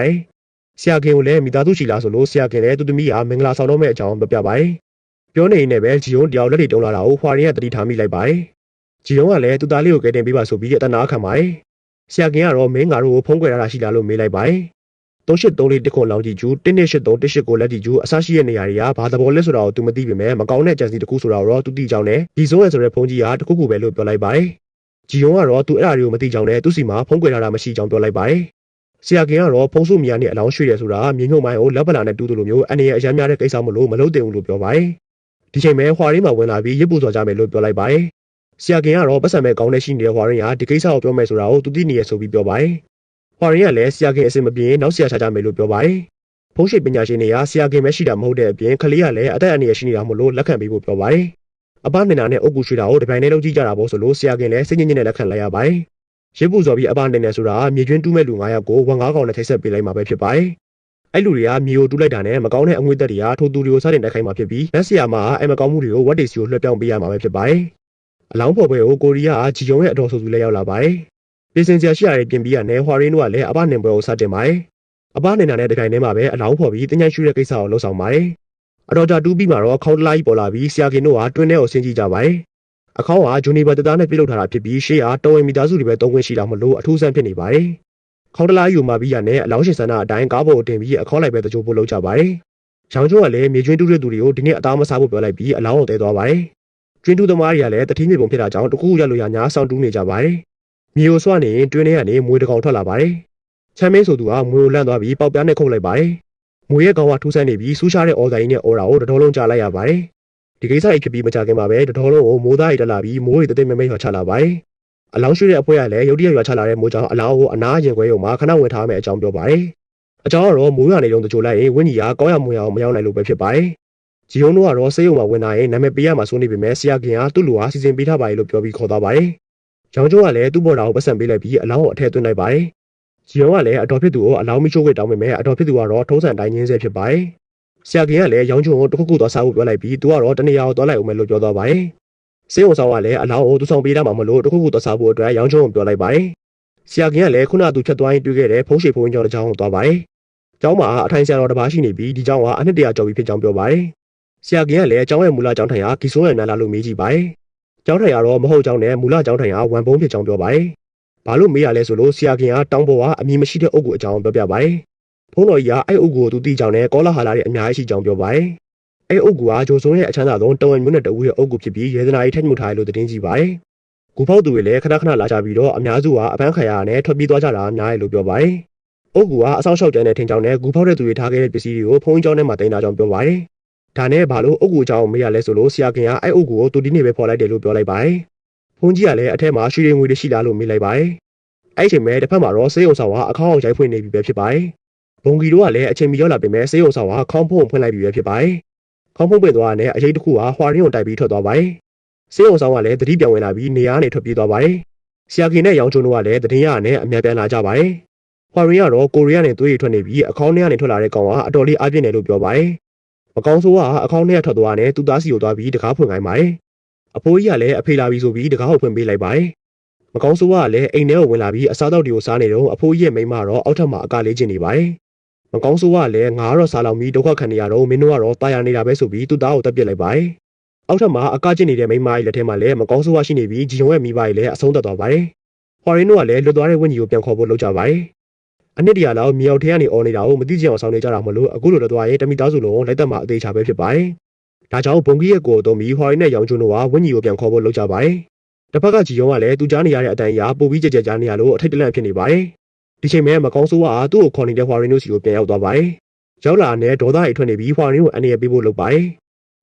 ယ်။ဆရာကင်ကိုလည်းမိသားစုရှိလားဆိုလို့ဆရာကင်လည်းသူသမီးကမင်္ဂလာဆောင်တော့မယ့်အကြောင်းပြောပြပါတယ်။ပြောနေနေပဲဂျီယုံတယောက်လက်တွေတုံးလာတာကိုဟွာရင်ကတတိထားမိလိုက်ပါတယ်။ဂျီယုံကလည်းသူသားလေးကိုကယ်တင်ပေးပါဆိုပြီးအတနာခံပါတယ်။ဆရာကင်ကတော့မင်းငါတို့ကိုဖုံးကွယ်ထားတာရှိလားလို့မေးလိုက်ပါတယ်။3834တစ်ခွန်လောင်ကြည့်ကျူ183 189လက်ကြည့်ကျူအစရှိတဲ့နေရာတွေကဘာသဘောလဲဆိုတာကိုသူမသိပေမဲ့မကောင်းတဲ့ကြံစီတစ်ခုဆိုတာတော့သူသိကြောင်းနဲ့ဒီဆိုးရဆိုတဲ့ဖုန်းကြီးကတခုခုပဲလို့ပြောလိုက်ပါတယ်။ဂျီယုံကတော့သူအဲ့အရာတွေကိုမသိကြောင်းနဲ့သူ့စီမှာဖုံးကွယ်ထားတာမရှိကြောင်းပြောလိုက်ပါတယ်။ဆရာကင်ကတော့ဖုံးစုမယာနဲ့အလောင်းရွှေ့တယ်ဆိုတာမြေညုံမိုင်းကိုလက်ပလာနဲ့တူးသလိုမျိုးအနေရအရမ်းများတဲ့ကိစ္စမလို့မလုပ်တင်ဘူးလို့ပြောပါတယ်။ဒီချိန်မှာဟွာရင်းမှာဝင်လာပြီးရစ်ပူစော်ကြမယ်လို့ပြောလိုက်ပါတယ်။ဆရာကင်ကတော့ပတ်စံမဲ့ကောင်းတဲ့ရှိနေတဲ့ဟွာရင်းကဒီကိစ္စကိုပြောမယ်ဆိုတာကိုသူသိနေရဆိုပြီးပြောပါတယ်။ဟွာရင်းကလည်းဆရာကင်အစင်မပြေနောက်ဆရာချကြမယ်လို့ပြောပါတယ်။ဖုံးရှိပညာရှင်တွေကဆရာကင်ပဲရှိတာမဟုတ်တဲ့အပြင်ခလေးကလည်းအသက်အန္တရာယ်ရှိနေတာမလို့လက်ခံပေးဖို့ပြောပါတယ်။အပနေတာနဲ့အုတ်ကူရွှေတာကိုတပြိုင်တည်းလုံးကြည့်ကြတာပေါ့ဆိုလို့ဆရာကင်လည်းစိတ်ညစ်ညစ်နဲ့လက်ခံလိုက်ရပါတယ်။ရစ်ပူစော်ပြီးအပနေနေဆိုတာမြေကျွန်းတူးမဲ့လူ9ယောက်ကိုဝငါးကောင်နဲ့ထိတ်ဆက်ပေးလိုက်မှာပဲဖြစ်ပါတယ်။အဲ့လူတွေကမြေကိုတူးလိုက်တာနဲ့မကောင်းတဲ့အငွေ့သက်တွေကထိုသူတွေကိုစတင်တိုက်ခိုက်မှာဖြစ်ပြီးလက်ဆရာမအဲ့မကောင်းမှုတွေကိုဝတ်တေစီကိုလွှဲပြောင်းပေးရမှာပဲဖြစ်ပါတယ်။အလောင်းဖော်ပွဲကိုကိုရီးယားဂျီယုံရဲ့အတော်ဆိုသူလည်းရောက်လာပါတယ်။ပြင်ဆင်စရာရှိရတဲ့ပြင်ပြီးရနဲ့ဟွာရင်းတို့ကလည်းအပနင်ပွဲကိုစတင်ပါတယ်။အပနေတာနဲ့တခိုင်ထဲမှာပဲအလောင်းဖော်ပြီးတင်းချိုင်းရှူတဲ့ကိစ္စကိုလှုပ်ဆောင်ပါတယ်။အတော်ကြာတူးပြီးမှတော့ခေါင်းတလားကြီးပေါ်လာပြီးဆရာကင်တို့ကတွင်းထဲကိုဆင်းကြည့်ကြပါတယ်။အခေါင်းကဂျူနီဘာတသားနဲ့ပြုတ်လောက်ထားတာဖြစ်ပြီးရှေ့ကတော်ဝင်မိသားစုတွေပဲတုံးခွင့်ရှိတာမလို့အထူးဆန်းဖြစ်နေပါတယ်။ခေါင်းတလားယူမှပြီးရနဲ့အလောင်းရှင်ဆန္ဒအတိုင်းကားပေါ်ကိုတင်ပြီးအခေါင်းလိုက်ပဲတကြိုးပို့လုပ်ကြပါတယ်။ရောင်ကျိုးကလည်းမြေကျွန်းတူးတဲ့သူတွေကိုဒီနေ့အသားမစားဖို့ပြောလိုက်ပြီးအလောင်းကိုတဲသွားပါတယ်။ကျွန်းတူးသမားတွေကလည်းတတိမြေပုံဖြစ်တာကြောင့်တကူရလို့ရညာဆောင်းတူးနေကြပါတယ်။မြေကိုစွနေရင်တွင်းထဲကနေမွေးတကောင်ထွက်လာပါတယ်။ချမ်းမင်းဆိုသူကမွေကိုလန့်သွားပြီးပေါက်ပြားနဲ့ခုတ်လိုက်ပါတယ်။မွေရဲ့ကောင်ကထူးဆန်းနေပြီးဆူးရှားတဲ့အော်ဆိုင်နဲ့အော်ရာကိုတတော်လုံးကြားလိုက်ရပါတယ်။ဒီကိစ္စကြီးဖြစ်ပြီးမကြခင်မှာပဲတတော်လုံးကိုမိုးသားရီတက်လာပြီးမိုးရီတသိမ့်မဲမဲရွာချလာပါတယ်။အလောင်းရွှေ့တဲ့အဖွဲကလည်းရုတ်တရက်ရွာချလာတဲ့မိုးကြောင့်အလောင်းကိုအနားရင်ခွဲရုံမှာခဏဝင်ထားမယ်အကြောင်းပြောပါတယ်။အကြောင်းကတော့မိုးရွာနေတုန်းတကြိုလိုက်ရင်ဝင်းကြီးကကောင်းရမွန်ရအောင်မရောက်နိုင်လို့ပဲဖြစ်ပါတယ်။ဂျီယုံတို့ကတော့စေးရုံမှာဝင်လာရင်နာမည်ပေးရမှာစိုးနေပေမဲ့ဆရာကင်ကသူ့လူဟာစီစဉ်ပေးထားပါလေလို့ပြောပြီးခေါ်သွားပါတယ်။ရောင်ကျိုးကလည်းသူ့ပေါ်တာကိုပတ်စံပေးလိုက်ပြီးအလောင်းကိုအထည့်သွင်းလိုက်ပါတယ်။ဂျီယုံကလည်းအတော်ဖြစ်သူကိုအလောင်းမိချိုးခွေတောင်းပေမဲ့အတော်ဖြစ်သူကတော့ထုံးစံတိုင်းရင်းဆဲဖြစ်ပါတယ်။ဆရာကင်ကလည်းရောင်ကျိုးကိုတခုခုသွားစားဖို့ပြောလိုက်ပြီးသူကတော့တနေရာကိုသွားလိုက်အောင်မယ်လို့ပြောသွားပါတယ်။စေးုံဆောင်ကလည်းအလောင်းကိုသူဆောင်ပေးတာမှမလို့တခုခုသွားစားဖို့အတွက်ရောင်ကျိုးကိုပြောလိုက်ပါတယ်။ဆရာကင်ကလည်းခုနကသူဖြတ်သွားရင်တွေ့ခဲ့တဲ့ဖုံးရှိဖုံးကျော်တစ်ချောင်းကိုသွားပါတယ်။ကျောင်းမှာအထိုင်ဆရာတော်တစ်ပါးရှိနေပြီးဒီကျောင်းကအနှစ်တရာကျော်ပြီဖြစ်ကြောင်းပြောပါတယ်။ဆရာကင်ကလည်းကျောင်းရဲ့မူလကျောင်းထိုင်ဟာဂီဆိုးရနာလာလို့မေးကြည့်ပါတယ်။ကျောင်းထိုင်ကတော့မဟုတ်ကျောင်းနဲ့မူလကျောင်းထိုင်ဟာဝန်ပုံးဖြစ်ကြောင်းပြောပါတယ်။ဘာလို့မေးရလဲဆိုလို့ဆရာကင်ကတောင်းပေါ်ကအမည်မရှိတဲ့အုပ်ကိုအကြောင်းပြောပြပါတယ်။ဖုန်းတော်ကြီးကအဲ့အုပ်ကိုသူသိကြောင်းနဲ့ကောလာဟာလာတွေအများကြီးရှိကြောင်းပြောပါတယ်။အဲ့အုပ်ကဂျိုစွန်းရဲ့အချမ်းသာဆုံးတော်ဝင်မျိုးနဲ့တဦးရဲ့အုပ်ကိုဖြစ်ပြီးရေသနာကြီးထက်မှုထားတယ်လို့သတင်းကြည့်ပါတယ်။ ကူဖောက်သူတွေလည်းခဏခဏလာကြပြီးတော့အများစုကအပန်းခံရနဲ့ထွက်ပြေးသွားကြတာအများကြီးလို့ပြောပါတယ်။အုပ်ကူကအဆောင်ရှောက်ကျန်းတဲ့ထင်ကြောင်းနဲ့ကူဖောက်တဲ့သူတွေထားခဲ့တဲ့ပစ္စည်းတွေကိုဖုန်းကြောင်းထဲမှာတင်တာကြောင့်ပြောပါတယ်။ဒါနဲ့ဘာလို့အုပ်ကူအကြောင်းမေးရလဲဆိုလို့ဆရာခင်ကအဲ့အုပ်ကူကိုတူတီနေပဲဖော်လိုက်တယ်လို့ပြောလိုက်ပါတယ်။ဖုန်းကြီးကလည်းအထက်မှာရွှေရည်ငွေတွေရှိလားလို့မေးလိုက်ပါတယ်။အဲ့ချိန်မှာတစ်ဖက်မှာတော့စေးုံဆောင်ကအခေါင်းအောင်ရိုက်ဖွင့်နေပြီပဲဖြစ်ပါတယ်။ဘုံကြီးတို့ကလည်းအချိန်မီရောက်လာပြင်မဲ့စေးုံဆောင်ကခေါင်းဖုံးဖွင့်လိုက်ပြီပဲဖြစ်ပါတယ်။ခေါင်းဖုံးပွင့်သွားတဲ့အရေးတစ်ခုကဟွာရင်းကိုတိုက်ပြီးထွက်သွားပါတယ်။စေးုံဆောင်ကလည်းသတိပြောင်းဝင်လာပြီးနေရာကနေထွက်ပြေးသွားပါတယ်။ဆရာခင်နဲ့ရောင်ချုံတို့ကလည်းတည်င်းရနဲ့အများပြန်လာကြပါတယ်။ဟွာရင်းကတော့ကိုရီးယားနဲ့သွေးရထွက်နေပြီးအခေါင်းထဲကနေထွက်လာတဲ့ကောင်ကအတော်လေးအားပြင်းတယ်လို့ပြောပါတယ်။မကောင်းဆိုးကအခေါင်းထဲကထွက်သွားတဲ့သူ့သားစီကိုသွားပြီးတကားဖွင့်ခိုင်းပါတယ်။အဖိုးကြီးကလည်းအဖေလာပြီးဆိုပြီးတကားကိုဖွင့်ပေးလိုက်ပါတယ်။မကောင်းဆိုးကလည်းအိမ်ထဲကိုဝင်လာပြီးအစားတောက်တွေကိုစားနေတော့အဖိုးကြီးရဲ့မိန်းမတော့အောက်ထပ်မှာအကာလေးကျင်နေပါတယ်။မကောင်းဆိုးကလည်းငါကတော့စားလောက်ပြီးဒုက္ခခံနေရတော့မင်းတို့ကတော့တာယာနေတာပဲဆိုပြီးသူ့သားကိုတက်ပစ်လိုက်ပါတယ်။အောက်ထပ်မှာအကာကျင်နေတဲ့မိန်းမကြီးလက်ထဲမှာလည်းမကောင်းဆိုးကရှိနေပြီးဂျီယုံရဲ့မိဘကြီးလည်းအဆုံးသတ်သွားပါတယ်။ဟွာရင်းတို့ကလည်းလွတ်သွားတဲ့ဝင်းကြီးကိုပြန်ခေါ်ဖို့လုပ်ကြပါတယ်။အနှစ်တရာလောက်မြောက်ထဲကနေအော်နေတာကိုမသိကြအောင်ဆောင်နေကြတာမလို့အခုလိုလွတ်သွားရင်တမိသားစုလုံးလိုက်သက်မှာအသေးချာပဲဖြစ်ပါတယ်။ဒါကြောင့်ဘုံကြီးရဲ့ကိုတော်မီဟွာရင်းနဲ့ရောင်ကျွန်းတို့ကဝင်းကြီးကိုပြန်ခေါ်ဖို့လုပ်ကြပါတယ်။တစ်ဖက်ကဂျီယုံကလည်းသူကြားနေရတဲ့အတိုင်းအရာပိုပြီးကြကြကြားနေရလို့အထိတ်တလန့်ဖြစ်နေပါတယ်။ဒီချိန်မှာမကောင်းဆိုးကသူ့ကိုခေါ်နေတဲ့ဟွာရင်းတို့စီကိုပြန်ရောက်သွားပါတယ်။ရောက်လာတဲ့ဒေါသတွေထွက်နေပြီးဟွာရင်းကိုအနေရပေးဖို့လုပ်ပါတယ်။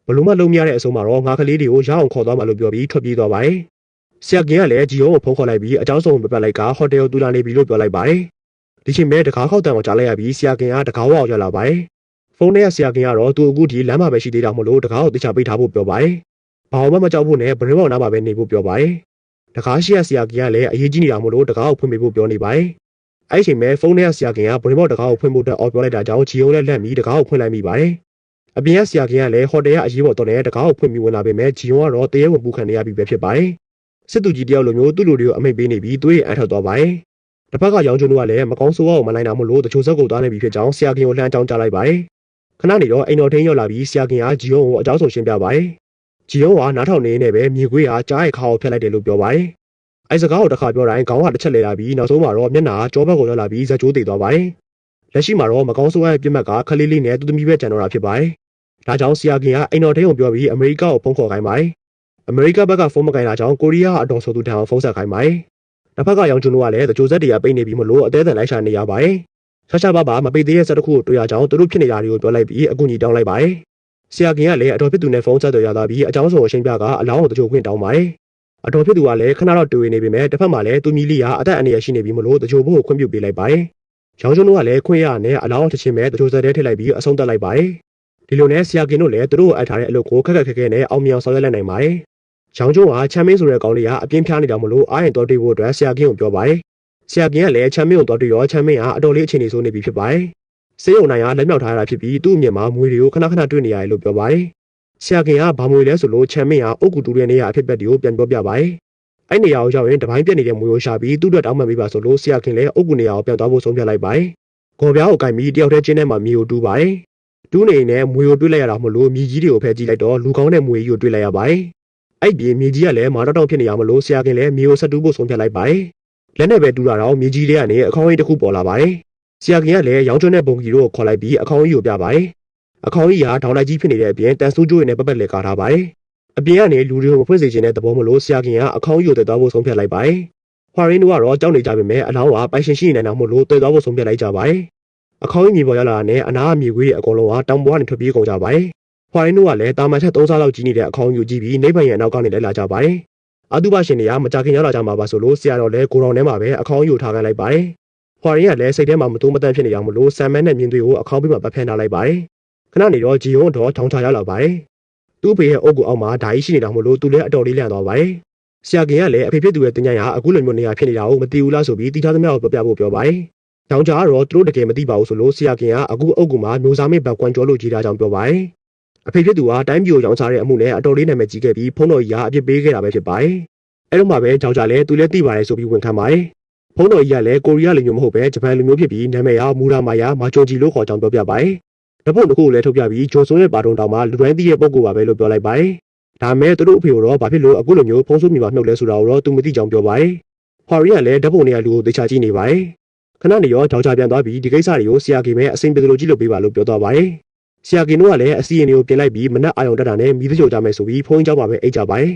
ဘလို့မှလုံးမရတဲ့အဆုံးမှာတော့ငါကလေးတွေကိုရအောင်ခေါ်သွားမှလို့ပြောပြီးထွက်ပြေးသွားပါတယ်။ဆရာကင်းကလည်းဂျီယုံကိုဖုန်းခေါ်လိုက်ပြီးအเจ้าဆုံးပြပတ်လိုက်ကဟိုတယ်ကိုတူလာနေပြီလို့ပြောလိုက်ပါတယ်။ဒီချိန်မှာတကားခောက်တန်ကိုကြားလိုက်ရပြီးဆရာကင်းကတကားဝအောင်ရောက်လာပါတယ်။ဖုန်းထဲကဆရာကင်းကတော့သူအခုဒီလမ်းမှာပဲရှိသေးတာမို့လို့တကားကိုတိကျပေးထားဖို့ပြောပါတယ်။ဘာမှမကြောက်ဖို့နဲ့ဘရင်းမောင်နားမှာပဲနေဖို့ပြောပါတယ်။တကားရှိရဆရာကင်းကလည်းအရေးကြီးနေတာမို့လို့တကားကိုဖွင့်ပေးဖို့ပြောနေပါတယ်။အဲ့ချိန်မှာဖုန်းထဲကဆရာကင်းကဘရင်းမောင်တကားကိုဖွင့်ဖို့အတွက်အော်ပြောလိုက်တာကြောင့်ဂျီယုံလည်းလက်ပြီးတကားကိုဖွင့်လိုက်မိပါတယ်။အပြင်ကဆရာကင်းကလည်းဟိုတယ်ကအရေးပေါ်တော့တဲ့တကားကိုဖွင့်ပြီးဝင်လာပေမဲ့ဂျီယုံကတော့တရေဝင်ပူခံနေရပြီပဲဖြစ်ပါတယ်။စစ်သူကြီးတယောက်လိုမျိုးသူ့လူတွေကိုအမိတ်ပေးနေပြီးသွေးအန်ထွက်သွားပါတယ်။တစ်ဖက်ကရောင်ကျွန်းတို့ကလည်းမကောင်းဆိုးအောင်မလိုက်နိုင်မို့လို့တချို့ဇက်ကိုသွားနေပြီဖြစ်ကြောင်းဆရာကင်းကိုလှမ်းကြောင်းကြားလိုက်ပါတယ်။ခဏနေတော့အိမ်တော်ထင်းရောက်လာပြီးဆရာကင်းကဂျီယုံကိုအကြောင်းဆုံးရှင်းပြပါတယ်။ဂျီယုံကနားထောင်နေနေပဲမြေခွေးကကြားရဲ့ခါကိုဖျက်လိုက်တယ်လို့ပြောပါတယ်။အဲစကားကိုတစ်ခါပြောတိုင်းခေါင်းကတစ်ချက်လဲလာပြီးနောက်ဆုံးမှာတော့မျက်နှာကြောဘက်ကိုရောက်လာပြီးဇက်ကျိုးတည်သွားပါတယ်။လက်ရှိမှာတော့မကောင်းဆိုးရဲ့ပြစ်မှတ်ကခလေးလေးနဲ့သူ့သမီးပဲကျန်တော့တာဖြစ်ပါတယ်။ဒါကြောင့်ဆရာကင်းကအိမ်တော်ထင်းကိုပြောပြီးအမေရိကကိုဖုန်းခေါ်ခိုင်းပါတယ်။အမေရိကဘက်ကဖုန်းမကင်တာကြောင့်ကိုရီးယားအတော်ဆိုသူတန်အောင်ဖုန်းဆက်ခိုင်းပါတယ်။တစ်ဖက်ကရောင်ကျွန်းတို့ကလည်းတချို့ဇက်တွေကပိတ်နေပြီးမလို့အသေးအံလိုက်ရှာနေရပါတယ်။ရှာပါမပိတ်သေးတဲ့ဇက်တစ်ခုကိုတွေ့ရကြောင်းသူတို့ဖြစ်နေတာတွေကိုပြောလိုက်ပြီးအကူကြီးတောင်းလိုက်ပါတယ်။ဆရာကင်းကလည်းအတော်ဖြစ်သူနဲ့ဖုန်းဆက်သွယ်ရတာပြီးအကြောင်းစုံအရှင်းပြကအလောင်းကိုတချို့ခွင့်တောင်းပါတယ်။အတော်ဖြစ်သူကလည်းခဏတော့တွေ့နေပေမဲ့တစ်ဖက်မှာလည်းသူမီလီကအသက်အန္တရာယ်ရှိနေပြီးမလို့တချို့ဘို့ခွင့်ပြုပေးလိုက်ပါတယ်။ရောင်ကျွန်းတို့ကလည်းခွင့်ရနဲ့အလောင်းတစ်ချင်းပဲတချို့ဇက်တွေထည့်လိုက်ပြီးအဆုံးသတ်လိုက်ပါတယ်။ဒီလိုနဲ့ဆရာကင်းတို့လည်းသူတို့အပ်ထားတဲ့အလုပ်ကိုခက်ခဲနဲ့အောင်မြင်အောင်ဆောင်ရွက်လိုက်နိုင်ပါတယ်။ရောင်ကျုံကချမ်းမင်းဆိုတဲ့ကောင်လေးကအပြင်းဖျားနေတာမလို့အားရင်တော်တေးဖို့အတွက်ဆရာကင်းကိုပြောပါတယ်။ဆရာကင်းကလည်းချမ်းမင်းကိုတော်တေးရောချမ်းမင်းကအတော်လေးအခြေအနေဆိုးနေပြီဖြစ်ပါတယ်။စေးုံနိုင်ကလက်မြောက်ထားတာဖြစ်ပြီးသူ့အမြင်မှာမွေတွေကိုခဏတွေ့နေရတယ်လို့ပြောပါတယ်။ဆရာကင်းကဘာမွေလဲဆိုလို့ချမ်းမင်းကအုတ်ကူတူတဲ့နေရာအဖြစ်ဘက်တွေကိုပြန်ပြောပြပါတယ်။အဲ့နေရာကိုရောက်ရင်တပိုင်းပြက်နေတဲ့မွေကိုရှာပြီးသူ့အတွက်တောင်းပန်ပေးပါဆိုလို့ဆရာကင်းလည်းအုတ်ကူနေရာကိုပြန်သွားဖို့ဆုံးဖြတ်လိုက်ပါတယ်။ခေါ်ပြားကိုကင်ပြီးတယောက်တည်းချင်းထဲမှာမြေကိုတူးပါတယ်။တူးနေနဲ့မွေကိုတွေ့လိုက်ရတာမလို့မြေကြီးတွေကိုဖယ်ကြည့်လိုက်တော့လူကောင်းတဲ့မွေကြီးကိုတွေ့လိုက်ရပါတယ်။အဲ့ဒီမြေကြီးကလည်းမာတောက်ဖြစ်နေရမလို့ဆရာကင်းလည်းမြေကိုဆက်တူးဖို့ဆုံးဖြတ်လိုက်ပါတယ်။လက်နဲ့ပဲတူးတာတော့မြေကြီးလေးကနေအခေါင်းကြီးတစ်ခုပေါ်လာပါတယ်။ဆရာကင်းကလည်းရောင်ကျွန်းတဲ့ဘုံကြီးတို့ကိုခေါ်လိုက်ပြီးအခေါင်းကြီးကိုပြပါတယ်။အခေါင်းကြီးကဒေါင်းလိုက်ကြီးဖြစ်နေတဲ့အပြင်တန်ဆူးကျိုးရည်နဲ့ပတ်ပတ်လဲကာထားပါတယ်။အပြင်ကနေလူတွေကိုမဖွင့်စေချင်တဲ့သဘောမလို့ဆရာကင်းကအခေါင်းကြီးကိုတက်သွားဖို့ဆုံးဖြတ်လိုက်ပါတယ်။ဟွာရင်းတို့ကတော့ကြောက်နေကြပေမဲ့အလောင်းကပိုင်ရှင်ရှိနေနိုင်တာမို့လို့တက်သွားဖို့ဆုံးဖြတ်လိုက်ကြပါတယ်။အခေါင်းကြီးမြေပေါ်ရောက်လာတဲ့အနားမြေခွေးအကုန်လုံးကတောင်ပေါ်ကနေထွက်ပြေးကုန်ကြပါတယ်။ဟွာရင်းတို့ကလည်းတာမန်ထက်3ဆလောက်ကြီးနေတဲ့အခေါင်းကြီးကိုကြည့်ပြီးနေပိုင်ရအနောက်ကနေလိုက်လာကြပါတယ်။အတုပရှင်တွေကမကြခင်ရောက်လာကြမှာပါဆိုလို့ဆရာတော်လည်းကိုတော်ထဲမှာပဲအခေါင်းကြီးကိုထားခိုင်းလိုက်ပါတယ်။ဟွာရင်းကလည်းစိတ်ထဲမှာမတိုးမတန့်ဖြစ်နေအောင်မလို့ဆမ်မန်းနဲ့မြင်းသွေးကိုအခေါင်းပေးမှာပတ်ဖန်ထားလိုက်ပါတယ်။ခဏနေတော့ဂျီယုံတော့ထောင်ချရောက်လာပါတယ်။သူ့ဖေရဲ့အုပ်ကိုအောက်မှာဓာကြီးရှိနေတာမို့လို့သူလည်းအတော်လေးလန့်သွားပါတယ်။ဆရာကင်းကလည်းအဖေဖြစ်သူရဲ့တင်ကြရာအခုလိုမျိုးနေရာဖြစ်နေတာကိုမသိဘူးလားဆိုပြီးတီထားသမျှကိုပြောပြပါတယ်။တောင်ကြားကတော့သူတို့တကယ်မသိပါဘူးဆိုလို့ဆရာကင်းကအခုအုပ်ကူမှာမျိုးစားမေးဘက်ကွမ်ကျော်လို့ကြီးတာကြောင့်ပြောပါတယ်။အဖေဖြစ်သူကတိုင်းပြည်ကိုရောင်းစားတဲ့အမှုနဲ့အတော်လေးနာမည်ကြီးခဲ့ပြီးဖုန်းတော်ကြီးကအပြစ်ပေးခဲ့တာပဲဖြစ်ပါတယ်။အဲ့တော့မှပဲကြောင်ကြလည်းသူလည်းသိပါတယ်ဆိုပြီးဝန်ခံပါတယ်။ဖုန်းတော်ကြီးကလည်းကိုရီးယားလူမျိုးမဟုတ်ပဲဂျပန်လူမျိုးဖြစ်ပြီးနာမည်ကမူရာမာယာမာချိုဂျီလို့ခေါ်ကြောင်းပြောပြပါတယ်။ဓာတ်ပုံတစ်ခုကိုလည်းထုတ်ပြပြီးဂျွန်ဆွန်ရဲ့ပါတုံတောင်မှာလူတိုင်းသိတဲ့ပုံကိုပါပဲလို့ပြောလိုက်ပါတယ်။ဒါမဲ့သူတို့အဖေကတော့ဘာဖြစ်လို့အခုလိုမျိုးဖုန်းဆိုးမြေမှာနှုတ်လဲဆိုတာကိုတော့သူမသိကြောင်းပြောပါတယ်။ဟွာရီကလည်းဓာတ်ပုံတွေကလူကိုသေချာကြည့်နေပါတယ်။ခဏနေရောကြောင်ကြပြန်သွားပြီးဒီကိစ္စတွေကိုဆရာကင်းပဲအစိမ့်ပြေလို့ကြည့်လို့ပေးပါလို့ပြောသွားပါတယ်။ဆရာကင်းတို့ကလည်းအစီအရင်တွေကိုပြင်လိုက်ပြီးမနက်အာရုံတက်တာနဲ့မိသချိုကြမယ်ဆိုပြီးဖုန်းကြောက်ပါပဲအိတ်ကြပါတယ်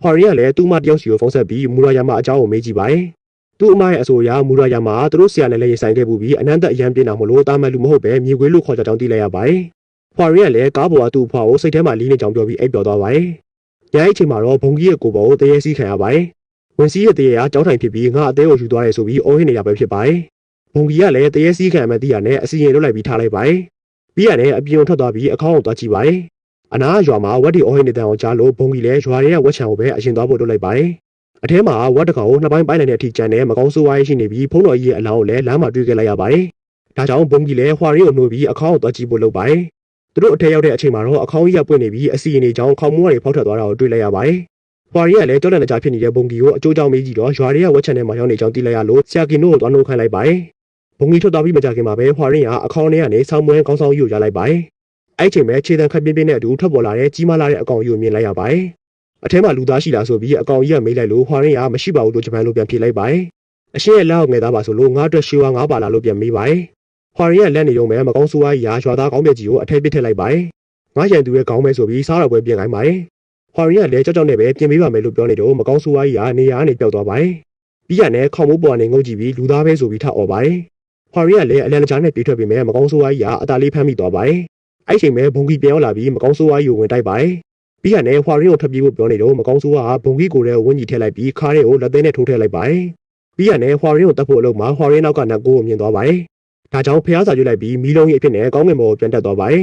ဟွာရင်ကလည်းသူ့မတယောက်စီကိုဖုန်းဆက်ပြီးမူရာယာမာအကြောင်းကိုမေးကြည့်ပါတယ်သူ့အမရဲ့အဆိုအရမူရာယာမာသူတို့ဆရာနဲ့လည်းရင်ဆိုင်ခဲ့ပူပြီးအနန္တအရန်ပြင်းတာမလို့တာမန်လူမဟုတ်ပဲမြေခွေးလို့ခေါ်ကြကြောင်းသိလိုက်ရပါတယ်ဟွာရင်ကလည်းကားပေါ်ကသူ့အဖွားကိုစိတ်ထဲမှာလီးနေကြောင်းပြောပြီးအိပ်ပျော်သွားပါတယ်ညအိတ်ချိန်မှာတော့ဘုံကြီးရဲ့ကိုပေါ်ကိုတရေစီးခံရပါတယ်ဝင်စီးရဲ့တရေကကြောင်းထိုင်ဖြစ်ပြီးငါအသေးကိုယူသွားတယ်ဆိုပြီးအော်ဟစ်နေတာပဲဖြစ်ပါတယ်ဘုံကြီးကလည်းတရေစီးခံမှသိရနဲ့အစီရင်လွတ်လိုက်ပြီးထားလိုက်ပါတယ်ပြီးရတယ်အပြင်ထွက်သွားပြီးအခေါင်းကိုသွားကြည့်ပါတယ်အနာရွာမှာဝက်ဒီအော်ဟစ်နေတဲ့အောင်ကြားလို့ဘုံကြီးလည်းရွာရဲဝက်ချံကိုပဲအရင်သွားဖို့လုပ်လိုက်ပါတယ်အထဲမှာဝက်တကောင်ကိုနှစ်ပိုင်းပိုင်းနိုင်တဲ့အထိကျန်တဲ့မကောင်းဆိုးဝါးရှိနေပြီးဖုံးတော်ကြီးရဲ့အလောင်းကိုလည်းလမ်းမှာတွေ့ခဲ့လိုက်ရပါတယ်ဒါကြောင့်ဘုံကြီးလည်းဟွာရင်းကိုနှိုးပြီးအခေါင်းကိုသွားကြည့်ဖို့လုပ်ပါတယ်သူတို့အထက်ရောက်တဲ့အချိန်မှာတော့အခေါင်းကြီးကပွင့်နေပြီးအစီရင်တွေကြောင့်ခေါင်းမွှားတွေဖောက်ထွက်သွားတာကိုတွေ့လိုက်ရပါတယ်ဟွာရင်းကလည်းကြောက်လန့်တကြားဖြစ်နေတဲ့ဘုံကြီးကိုအကျိုးကြောင့်မေးကြည့်တော့ရွာရဲဝက်ချံထဲမှာရောက်နေကြောင်းသိလိုက်ရလို့ဆရာကင်တို့ကိုသွားနှိုးခိုင်းလိုက်ပါတယ်ဘုံကြီးထွက်သွားပြီးမကြခင်မှာပဲဟွာရင်းကအခေါင်းထဲကနေဆောင်းမွဲခေါင်းဆောင်ကြီးကိုရလိုက်ပါတယ်အဲ့ချိန်ပဲခြေတံခပ်ပြင်းပြင်းနဲ့အတူထွက်ပေါ်လာတဲ့ကြီးမားလာတဲ့အကောင်ကြီးကိုမြင်လိုက်ရပါတယ်အထဲမှာလူသားရှိလားဆိုပြီးအကောင်ကြီးကမေးလိုက်လို့ဟွာရင်းကမရှိပါဘူးလို့ဂျပန်လိုပြန်ဖြေလိုက်ပါတယ်အရှင်းရဲ့လက်အောက်ငယ်သားပါဆိုလို့ငါအတွက်ရှေးဝါငါပါလာလို့ပြန်မေးပါတယ်ဟွာရင်းကလက်နေတော့မယ်မကောင်းဆိုးဝါးကြီးရွာသားကောင်းမြတ်ကြီးကိုအထက်ပစ်ထည့်လိုက်ပါတယ်ငါရန်သူရဲ့ခေါင်းမဲဆိုပြီးစားတော်ပွဲပြင်ခိုင်းပါတယ်ဟွာရင်းကလည်းကြောက်ကြောက်နဲ့ပဲပြင်ပေးပါမယ်လို့ပြောနေတော့မကောင်းဆိုးဝါးကြီးကနေရာကနေပျောက်သွားပါတယ်ပြီးရနဲ့ခေါင်းမိုးပေါ်ကနေငုတ်ကြည့်ပြီးလူသားပဲဆိုပြီးထအော်ပါတယ်ဟွာရင်းကလည်းအလန်ကြားနဲ့ပြေးထွက်ပြီးမယ်မကောင်းဆိုးဝါးကြီးကအသာလေးဖမ်းမိသွားပါတယ်အဲ့ချိန်ပဲဘုံကြီးပြန်ရောက်လာပြီးမကောင်းဆိုးဝါးကြီးကိုဝင်တိုက်ပါတယ်ပြီးရနဲ့ဟွာရင်းကိုထွက်ပြေးဖို့ပြောနေတော့မကောင်းဆိုးဝါးကဘုံကြီးကိုယ်ထဲကိုဝန်းကြီးထည့်လိုက်ပြီးခါးထဲကိုလက်သေးနဲ့ထိုးထည့်လိုက်ပါတယ်ပြီးရနဲ့ဟွာရင်းကိုတတ်ဖို့အလုပ်မှာဟွာရင်းနောက်ကနတ်ကိုမြင်သွားပါတယ်ဒါကြောင့်ဖျားစာကျွတ်လိုက်ပြီးမီးလုံးကြီးအဖြစ်နဲ့ကောင်းကင်ဘုံကိုပြန်တက်သွားပါတယ်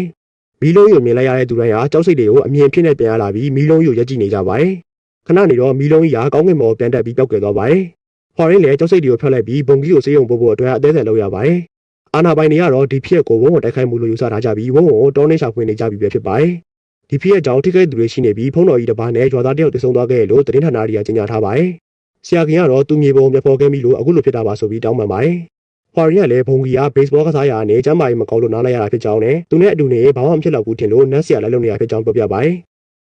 မီးလုံးကြီးကိုမြင်လိုက်ရတဲ့သူတိုင်းဟာကြောက်စိတ်တွေကိုအမြင်ဖြစ်နဲ့ပြန်ရလာပြီးမီးလုံးကြီးကိုရက်ကြည့်နေကြပါတယ်ခဏနေတော့မီးလုံးကြီးကကောင်းကင်ဘုံကိုပြန်တက်ပြီးပျောက်ကွယ်သွားပါတယ်ဟွာရင်းလည်းကြောက်စိတ်တွေကိုဖျက်လိုက်ပြီးဘုံကြီးကိုစေးရုံပို့ဖို့အတွက်အသေးစိတ်လုပ်ရပါတယ်အာနာပိုင်တွေကတော့ဒီဖြစ်ကိုဝုန်းကိုတိုက်ခိုက်မှုလို့ယူဆထားကြပြီးဝုန်းကိုတောင်းနှိမ့်ရှာဖွေနေကြပြီပဲဖြစ်ပါတယ်ဒီဖြစ်ရဲ့ကြောင့်ထိခိုက်သူတွေရှိနေပြီးဖုံးတော်ကြီးတစ်ပါးနဲ့ရွာသားတယောက်တည်ဆုံသွားခဲ့လို့သတင်းဌာနတွေကကြေညာထားပါတယ်ဆရာခင်ကတော့သူမြေပုံမျက်ဖော်ခဲ့ပြီလို့အခုလိုဖြစ်တာပါဆိုပြီးတောင်းပန်ပါတယ်ဟွာရင်းကလည်းဘုံကြီးကဘေ့စ်ဘောကစားရာနဲ့ကျမ်းမာရေးမကောင်းလို့နားလိုက်ရတာဖြစ်ကြောင်းနဲ့သူနဲ့အတူနေဘာမှမဖြစ်တော့ဘူးထင်လို့နတ်ဆရာလိုက်လုပ်နေရဖြစ်ကြောင်းပြောပြပါတယ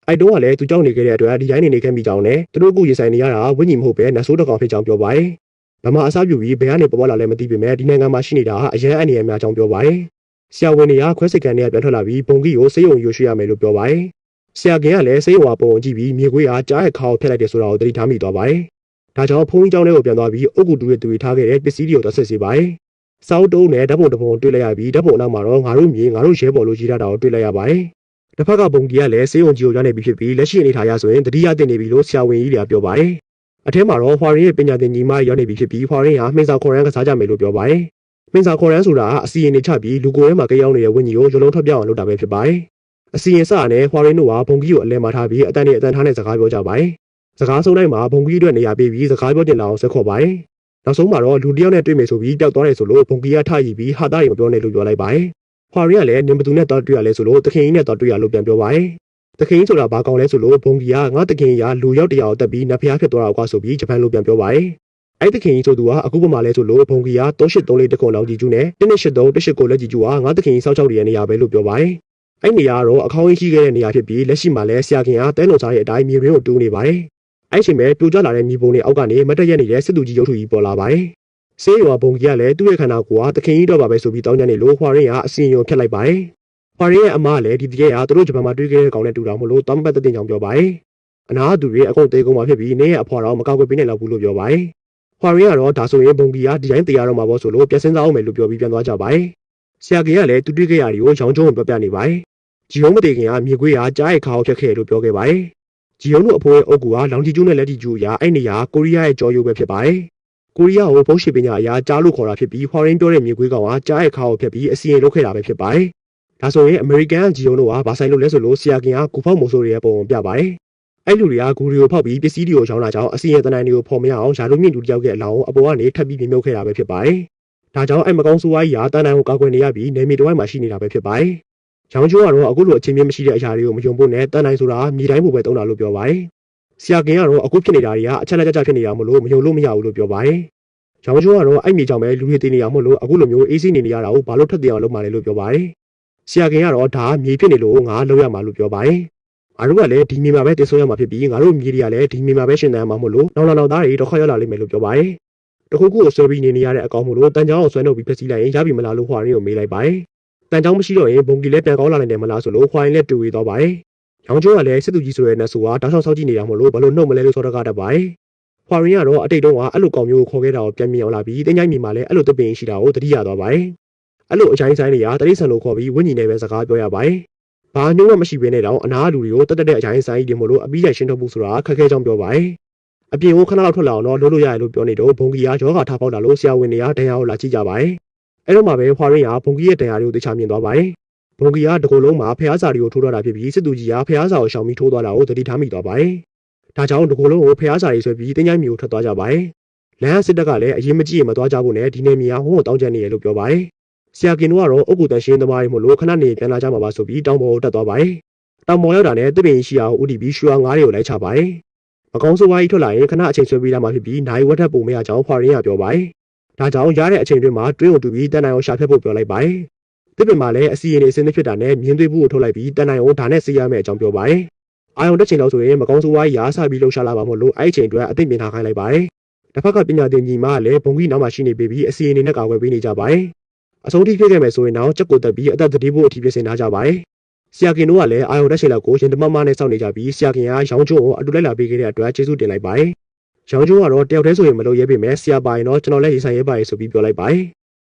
်အဲ့တုန်းကလည်းသူကြောက်နေခဲ့တဲ့အတွက်ဒီတိုင်းနေခဲ့မိကြောင်းနဲ့သူတို့ကရင်ဆိုင်နေရတာဝိညာဉ်မဟုတ်ပဲနတ်ဆိုးတစ်ကောင်ဖြစ်ကြောင်းပြောပါတယ်ဗမာအစားပြုပြီးဘယ်ကနေပေါ်လာလဲမသိပေမဲ့ဒီနိုင်ငံမှာရှိနေတာအရန်အနေအများကြောင်းပြောပါတယ်ဆရာဝန်တွေကခွဲစိတ်ကန်တွေကပြန်ထွက်လာပြီးဘုံကြီးကိုစေယုံရွှေ့ရမယ်လို့ပြောပါတယ်ဆရာခင်ကလည်းစေယုံဝါပုံကြည့်ပြီးမြေခွေးကကြားရဲ့ခါကိုဖျက်လိုက်တယ်ဆိုတာကိုသတိထားမိသွားပါတယ်ဒါကြောင့်ဘုံကြီးကျောင်းထဲကိုပြန်သွားပြီးအုတ်ကူတူတွေထားခဲ့တဲ့ပစ္စည်းတွေကိုသွားဆက်စီပါတယ်စောက်တုံးနဲ့ဓာတ်ပုံတစ်ပုံတွေ့လိုက်ရပြီးဓာတ်ပုံအနောက်မှာတော့ငါတို့မြေငါတို့ရဲဘော်လို့ရေးထားတာကိုတွေ့လိုက်ရပါတယ်တစ်ဖက်ကဘုံကြီးကလည်းစေယုံကြီးကိုရောက်နေပြီဖြစ်ပြီးလက်ရှိအနေထားရဆိုရင်တတိယတင်နေပြီလို့ဆရာဝန်ကြီးတွေကပြောပါတယ်အထဲမှာတော့ဟွာရင်းရဲ့ပညာသင်ညီမရောက်နေပြီဖြစ်ပြီးဟွာရင်းဟာမှင်စာခေါ်ရန်ကစားကြမယ်လို့ပြောပါတယ်။မှင်စာခေါ်ရန်ဆိုတာအစီရင်နေချပြီးလူကိုယ်ထဲမှာကြောက်နေတဲ့ဝင်းကြီးကိုရုံလုံးထွက်ပြအောင်လုပ်တာပဲဖြစ်ပါတယ်။အစီရင်စနဲ့ဟွာရင်းတို့ကဘုံကြီးကိုအလဲမှာထားပြီးအတန်နဲ့အတန်ထားနဲ့စကားပြောကြပါတယ်။စကားဆုံးတိုင်းမှာဘုံကြီးအတွက်နေရာပေးပြီးစကားပြောတင်လာအောင်ဆက်ခေါ်ပါတယ်။နောက်ဆုံးမှာတော့လူတစ်ယောက်နဲ့တွေ့မယ်ဆိုပြီးပျောက်သွားတယ်ဆိုလို့ဘုံကြီးကထရည်ပြီးဟာသားရီမပြောနဲ့လို့ပြောလိုက်ပါတယ်။ဟွာရင်းကလည်းနင်ဘသူနဲ့တော့တွေ့ရလဲဆိုလို့တခင်ကြီးနဲ့တော့တွေ့ရလို့ပြန်ပြောပါတယ်။တခင်ကြီးဆိုတာဘာကောင်းလဲဆိုလို့ဘုံကြီးကငါတခင်ကြီးကလူရောက်တရားကိုတက်ပြီးနတ်ဖျားဖြစ်သွားတာကွာဆိုပြီးဂျပန်လိုပြန်ပြောပါတယ်။အဲ့တခင်ကြီးဆိုသူကအခုပမာလဲဆိုလို့ဘုံကြီးက3834တခွန်လောက်ကြီးကျူးနဲ့183 189လက်ကြီးကျူးကငါတခင်ကြီးစောက်ချောက်ရဲ့နေရာပဲလို့ပြောပါတယ်။အဲ့နေရာကတော့အခေါင်းကြီးရှိခဲ့တဲ့နေရာဖြစ်ပြီးလက်ရှိမှာလဲဆရာခင်ကတဲလုံစားရဲ့အတိုင်းမြေရင်းကိုတူးနေပါတယ်။အဲ့ချိန်ပဲပြိုကျလာတဲ့မြေပုံတွေအောက်ကနေမတ်တက်ရက်နေတဲ့စစ်သူကြီးရုပ်ထုကြီးပေါ်လာပါတယ်။ဆေးရွာဘုံကြီးကလည်းသူ့ရဲ့ခန္ဓာကိုယ်ကတခင်ကြီးတော့ပါပဲဆိုပြီးတောင်းကြနေလို့ဟွာရင်းကအစီရင်ရုံဖြတ်လိုက်ပါတယ်။ဟွာရင်းရဲ့အမလည်းဒီတကယ်ကသူတို့ဂျပန်မှာတွေ့ခဲ့တဲ့ကောင်နဲ့တူတာမလို့တောင်းပတ်တဲ့ကြောင်ပြောပါတယ်။အနာသူတွေအကုန်တေးကုန်မှာဖြစ်ပြီးနင်းရဲ့အဖွာတော်မကောက်ွယ်ပေးနိုင်လောက်ဘူးလို့ပြောပါတယ်။ဟွာရင်းကတော့ဒါဆိုရင်ဘုံကြီးကဒီတိုင်းတရားတော်မှာပေါ့ဆိုလို့ပြန်စင်းစားအောင်မယ်လို့ပြောပြီးပြန်သွားကြပါတယ်။ဆရာကြီးကလည်းသူတွေ့ခဲ့ရတဲ့ကိုရောင်းချုံးပြောပြနေပါတယ်။ဂျီယုံမတေခင်ကမြေခွေးကကြားရဲ့ခါကိုဖြတ်ခဲ့လို့ပြောခဲ့ပါတယ်။ဂျီယုံတို့အဖိုးရဲ့အုပ်ကူကလောင်တီကျူးနဲ့လက်တီကျူးအရာအဲ့နေရာကိုရီးယားရဲ့ကြော်ရုပ်ပဲဖြစ်ပါတယ်။ကိုရီးယားကိုဘုံရှိပညာအရာကြားလို့ခေါ်တာဖြစ်ပြီးဟွာရင်းပြောတဲ့မြေခွေးကောင်ကကြားရဲ့ခါကိုဖြတ်ပြီးအစီရင်လုပ်ခဲ့တာပဲဖြစ်ပါတယ်။ဒါဆိုရင်အမေရိကန်ဂျီယုံတို့ကဘာဆိုင်လို့လဲဆိုလို့ဆရာခင်ကကူဖောက်မိုးဆိုးရဲ့ပုံပြပါတယ်။အဲ့လူတွေကဂူရီကိုဖောက်ပြီးပစ္စည်းတွေကိုရောင်းလာကြောင်းအစီရင်တနိုင်တွေကိုဖော်မရအောင်ယာတို့မြင့်တူတယောက်ရဲ့အလောင်းအပေါ်ကနေထပ်ပြီးမြုပ်ခဲ့တာပဲဖြစ်ပါတယ်။ဒါကြောင့်အဲ့မကောင်းဆိုးဝါးကြီးကတန်တိုင်းကိုကာကွယ်နေရပြီးနေမီတစ်ဝိုက်မှာရှိနေတာပဲဖြစ်ပါတယ်။ရောင်းချိုးကတော့အခုလိုအချင်းချင်းမရှိတဲ့အရာတွေကိုမယုံဖို့နဲ့တန်တိုင်းဆိုတာမြေတိုင်းပုံပဲတုံးတာလို့ပြောပါတယ်။ဆရာခင်ကတော့အခုဖြစ်နေတာတွေကအချက်လက်ကြဖြစ်နေတာမလို့မယုံလို့မရဘူးလို့ပြောပါတယ်။ရောင်းချိုးကတော့အဲ့မြေကြောင့်ပဲလူတွေတင်နေရမို့လို့အခုလိုမျိုးအေးစိနေနေရတာကိုဘာလို့ထပ်တင်အောင်လုပ်မှလဲလို့ပြောပါတယ်။ဆရာခင်ကတော့ဒါမြေဖြစ်နေလို့ငါလုပ်ရမှာလို့ပြောပါတယ်။အားလုံးကလည်းဒီမြေမှာပဲတင်ဆိုရမှာဖြစ်ပြီးငါတို့မြေတွေကလည်းဒီမြေမှာပဲရှင်သန်မှာမို့လို့နောက်သားတွေတော့ခေါ်ရလာလိမ့်မယ်လို့ပြောပါတယ်။တခုခုကိုဆွဲပြီးနေရတဲ့အကောင်မို့လို့တန်ချောင်းကိုဆွဲနှုတ်ပြီးဖျက်ဆီးလိုက်ရင်ရပြီမလားလို့ဟွာရင်းကိုမေးလိုက်ပါတယ်။တန်ချောင်းမရှိတော့ရင်ဘုံကြီးလည်းပြန်ကောင်းလာနိုင်တယ်မလားဆိုလို့ဟွာရင်းလည်းတူဝေးသွားပါတယ်။ ရောင်ကျိုးကလည်းစစ်သူကြီးဆိုတဲ့နတ်ဆိုကတောက်ချောင်းဆောက်ကြည့်နေတာမလို့ဘလို့နှုတ်မလဲလို့ဆိုတော့ကတတ်ပါတယ်။ဖွာရင်ကတော့အတိတ်တုန်းကအဲ့လိုကောင်မျိုးကိုခေါ်ခဲ့တာကိုပြန်မြင်အောင်လာပြီးတင်းချိုင်းမြေမှာလည်းအဲ့လိုတပင်ရှိတာကိုသတိရသွားပါတယ်။အဲ့လိုအချိုင်းဆိုင်တွေကတရိษံလို့ခေါ်ပြီးဝိညာဉ်နဲ့ပဲစကားပြောရပါတယ်။ဘာညှို့မှမရှိဘဲနဲ့တော့အနာလူတွေကိုတတ်တဲ့အချိုင်းဆိုင်တွေမို့လို့အပြီးရရှင်းထုတ်ဖို့ဆိုတာခက်ခဲကြောင်းပြောပါတယ်။အပြင်ကိုခဏလောက်ထွက်လာအောင်တော့လို့ရတယ်လို့ပြောနေတော့ဘုံကြီးကယောဂထားပေါက်လာလို့ဆရာဝန်တွေကဒဏ်ရာကိုလာကြည့်ကြပါတယ်။အဲ့တော့မှပဲဖွာရင်ကဘုံကြီးရဲ့ဒဏ်ရာတွေကိုသိချမြင်သွားပါတယ်။ဘုံကြီးကတကူလုံးမှာဖျားစာတွေကိုထိုးထားတာဖြစ်ပြီးစစ်သူကြီးကဖျားစာကိုရှောင်ပြီးထိုးသွားတာကိုသတိထားမိသွားပါတယ်။ဒါကြောင့်တကူလုံးကိုဖျားစာတွေဆွဲပြီးတင်းချိုင်းမျိုးထွက်သွားကြပါတယ်။လမ်းစစ်တပ်ကလည်းအရင်မကြည့်ရင်မသွားကြဖို့နဲ့ဒီနေမြေကဟိုးတောင်းကျနေရလို့ပြောပါတယ်။ဆရာကင်တို့ကတော့အုတ်ကူတန်ရှင်းသမားတွေမို့လို့ခဏနေပြန်လာကြမှာပါဆိုပြီးတောင်ပေါ်ကိုတက်သွားပါတယ်။တောင်ပေါ်ရောက်တာနဲ့တပင်ရှိအောင်ဦးတည်ပြီးရွှေငါးတွေကိုလိုက်ချပါတယ်။မကောင်းဆိုးဝါးကြီးထွက်လာရင်ခဏအချိန်ဆွဲပြီးလာမှဖြစ်ပြီးနိုင်ဝက်ထက်ပုံမရကြောင်းဖွာရင်းကပြောပါတယ်။ဒါကြောင့်ရတဲ့အချိန်တွင်းမှာတွင်းကိုတူပြီးတန်နိုင်အောင်ရှာဖြတ်ဖို့ပြောလိုက်ပါတယ်။တပင်မှာလည်းအစီရင်နေစင်းသဖြစ်တာနဲ့မြင်းသွေးဘူးကိုထုတ်လိုက်ပြီးတန်နိုင်အောင်ဒါနဲ့ဆေးရမယ့်အကြောင်းပြောပါတယ်။အာယုံတက်ချိန်လောက်ဆိုရင်မကောင်းဆိုးဝါးကြီးရာဆပြီးလှုပ်ရှားလာမှာမို့လို့အဲ့အချိန်အတွက်အသိမြင်ထားခိုင်းလိုက်ပါတယ်။တစ်ဖက်ကပညာသင်ကြီးမှလည်းဘုံကြီးနောက်မှရှိနေပြီးအစီရင်နဲ့ကာကွယ်ပေးနေကြပါတယ်။အဆုံးထိဖြစ်ခဲ့မယ်ဆိုရင်တော့ကြက်ကိုတက်ပြီးအသက်တတိဖို့အထိပြင်ဆင်ထားကြပါတယ်။ဆရာကင်တို့ကလည်းအာယုံတက်ချိန်လောက်ကိုရင်တမမနဲ့စောင့်နေကြပြီးဆရာကင်ကရောင်ကျိုးကိုအတူလိုက်လာပေးခဲ့တဲ့အတွက်ကျေးဇူးတင်လိုက်ပါတယ်။ရောင်ကျိုးကတော့တယောက်တည်းဆိုရင်မလုပ်ရဲပေမဲ့ဆရာပါရင်တော့ကျွန်တော်လည်းရေးဆိုင်ရဲပါရေးဆိုပြီးပြောလိုက်ပါတယ်။